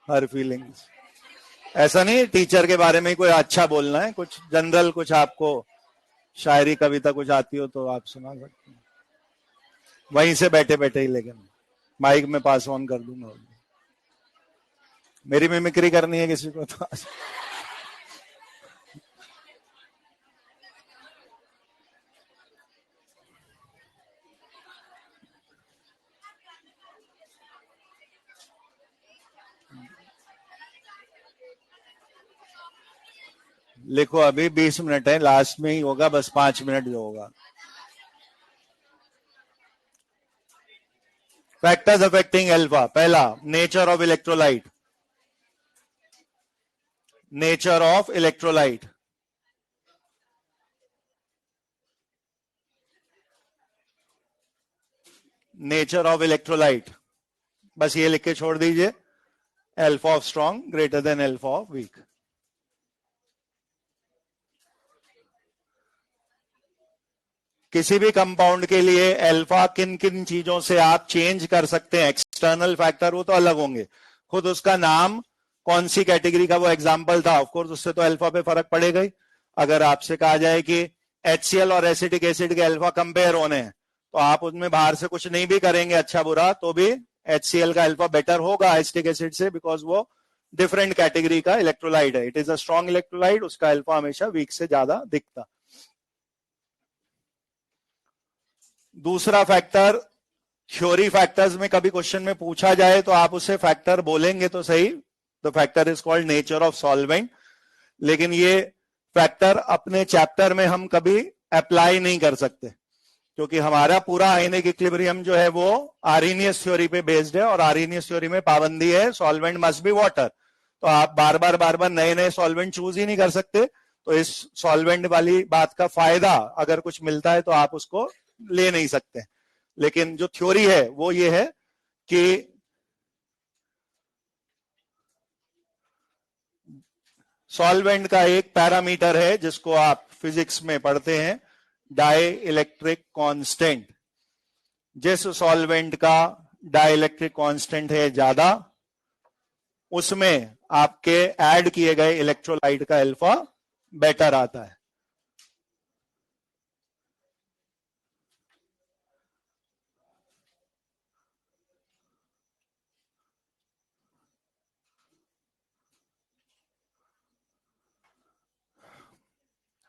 her feelings. ऐसा नहीं टीचर के बारे में कोई अच्छा बोलना है, कुछ जनरल, कुछ आपको शायरी कविता कुछ आती हो तो आप सुना सकते हैं वहीं से बैठे बैठे ही, लेकिन माइक में पास ऑन कर दूंगा। मेरी मिमिक्री करनी है किसी को तो लिखो, अभी 20 मिनट है, लास्ट में ही होगा, बस 5 मिनट जो होगा। Factors affecting alpha. पहला, nature of electrolyte. Nature of electrolyte, nature of electrolyte, बस ये लिख के छोड़ दीजिए। Alpha of strong greater than alpha of weak. किसी भी कंपाउंड के लिए अल्फा किन किन चीजों से आप चेंज कर सकते हैं, एक्सटर्नल फैक्टर वो तो अलग होंगे, खुद उसका नाम, कौन सी कैटेगरी का वो एग्जाम्पल था, ऑफकोर्स उससे तो अल्फा पे फर्क पड़ेगा ही। अगर आपसे कहा जाए कि HCl और एसिटिक एसिड के अल्फा कंपेयर होने हैं, तो आप उनमें बाहर से कुछ नहीं भी करेंगे अच्छा बुरा, तो भी HCl का अल्फा बेटर होगा एसिटिक एसिड से, बिकॉज वो डिफरेंट कैटेगरी का इलेक्ट्रोलाइट है। It is a strong electrolyte, उसका अल्फा हमेशा वीक से ज्यादा दिखता। दूसरा फैक्टर, थ्योरी फैक्टर्स में कभी क्वेश्चन में पूछा जाए तो आप उसे फैक्टर बोलेंगे तो सही, the factor is called nature of solvent. लेकिन ये फैक्टर अपने चैप्टर में हम कभी अप्लाई नहीं कर सकते, क्योंकि हमारा पूरा आयनिक इक्विलिब्रियम जो है वो आर्हेनियस थ्योरी पे बेस्ड है, और आर्हेनियस थ्योरी में पाबंदी है सॉल्वेंट मस्ट बी वाटर। तो आप बार बार नए नए सॉल्वेंट चूज ही नहीं कर सकते। तो इस सॉल्वेंट वाली बात का फायदा अगर कुछ मिलता है तो आप उसको ले नहीं सकते। लेकिन जो थ्योरी है वो ये है कि सॉल्वेंट का एक पैरामीटर है जिसको आप फिजिक्स में पढ़ते हैं, डाई इलेक्ट्रिक कांस्टेंट। जिस सॉल्वेंट का डाई इलेक्ट्रिक कांस्टेंट है ज्यादा, उसमें आपके ऐड किए गए इलेक्ट्रोलाइट का अल्फा बेटर आता है।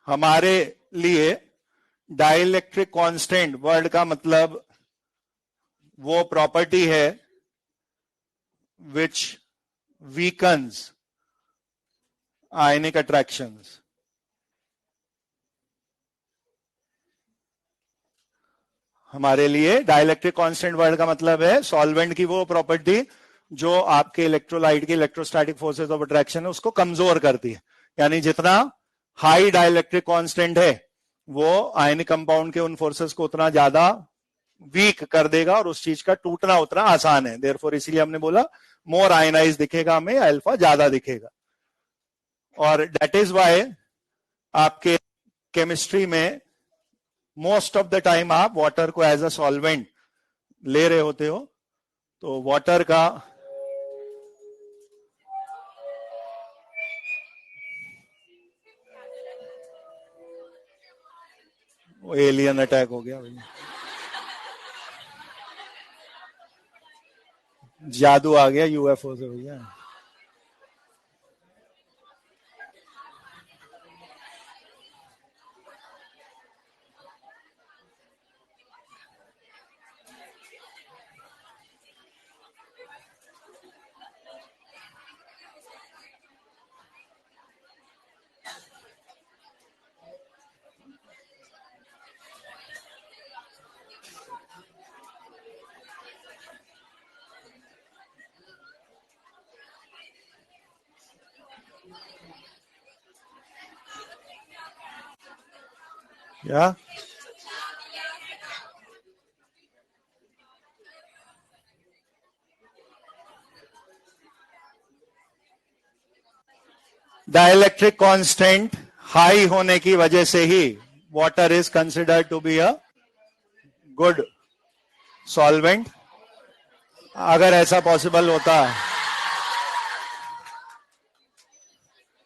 हमारे लिए डाइलेक्ट्रिक कांस्टेंट वर्ड का मतलब वो प्रॉपर्टी है विच वीकन्स आयनिक अट्रैक्शंस। हमारे लिए डाइलेक्ट्रिक कांस्टेंट वर्ड का मतलब है सॉल्वेंट की वो प्रॉपर्टी जो आपके इलेक्ट्रोलाइट की इलेक्ट्रोस्टैटिक फोर्सेस ऑफ अट्रैक्शन है उसको कमजोर करती है। यानी जितना हाई डाइलेक्ट्रिक कांस्टेंट है वो आयनिक कंपाउंड के उन फोर्सेस को उतना ज्यादा वीक कर देगा और उस चीज का टूटना उतना आसान है। देयरफॉर इसीलिए हमने बोला मोर आयनाइज दिखेगा हमें, अल्फा ज्यादा दिखेगा। और दैट इज वाई आपके केमिस्ट्री में मोस्ट ऑफ द टाइम आप वाटर को एज अ सॉल्वेंट ले रहे होते हो, तो वाटर का वो एलियन अटैक हो गया भैया, जादू आ गया यूएफओ से भैया। क्या डाइलेक्ट्रिक कांस्टेंट हाई होने की वजह से ही water is considered to be a good solvent. अगर ऐसा पॉसिबल होता।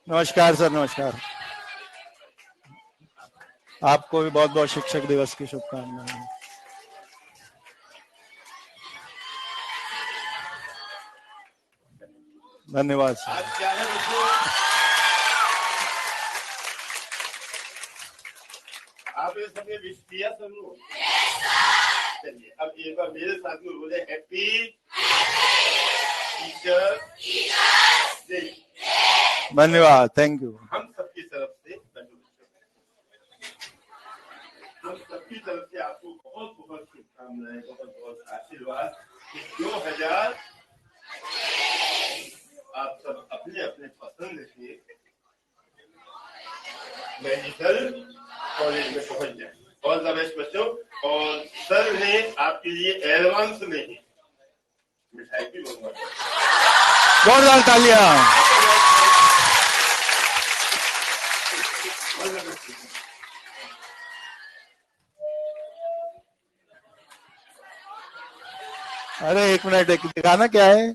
नमस्कार सर, नमस्कार। आपको भी बहुत बहुत शिक्षक दिवस की शुभकामनाएं। धन्यवाद सर। आज क्या है बच्चों, आप ये सबने विश किया सब लोग? चलिए अब एक बार मेरे साथ में बोले हैप्पी टीचर डे। धन्यवाद, थैंक यू। हम सबकी तरफ से हम सबकी तरफ से आपको बहुत बहुत शुभकामनाएं, बहुत बहुत आशीर्वाद। 2000 आप सब अपने अपने पसंद से मेडिकल कॉलेज में पहुंच जाए। ऑल द बेस्ट बच्चों। और सर ने आपके लिए एडवांस में ही मिठाई भी मंगवा दी। जोरदार तालियां। अरे एक मिनट, एक दिखाना क्या है।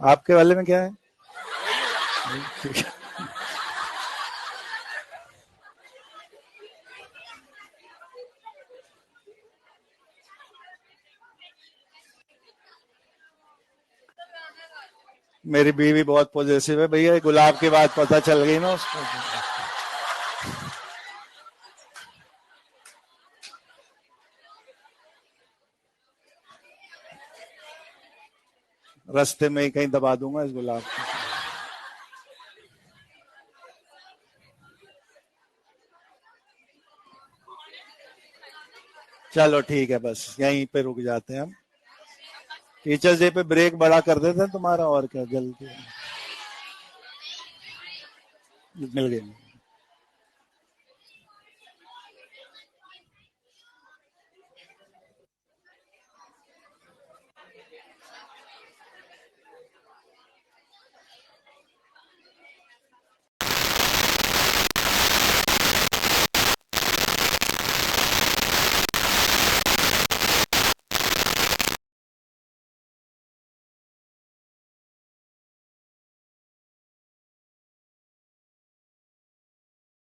आपके वाले में क्या है? मेरी बीवी बहुत पॉजिटिव है भैया, गुलाब की बात पता चल गई ना उसको। रास्ते में ही कहीं दबा दूंगा इस गुलाब को। चलो ठीक है, बस यहीं पे रुक जाते हैं हम। टीचर्स डे पे ब्रेक बड़ा कर देते हैं तुम्हारा, और क्या, जल्दी मिल गई।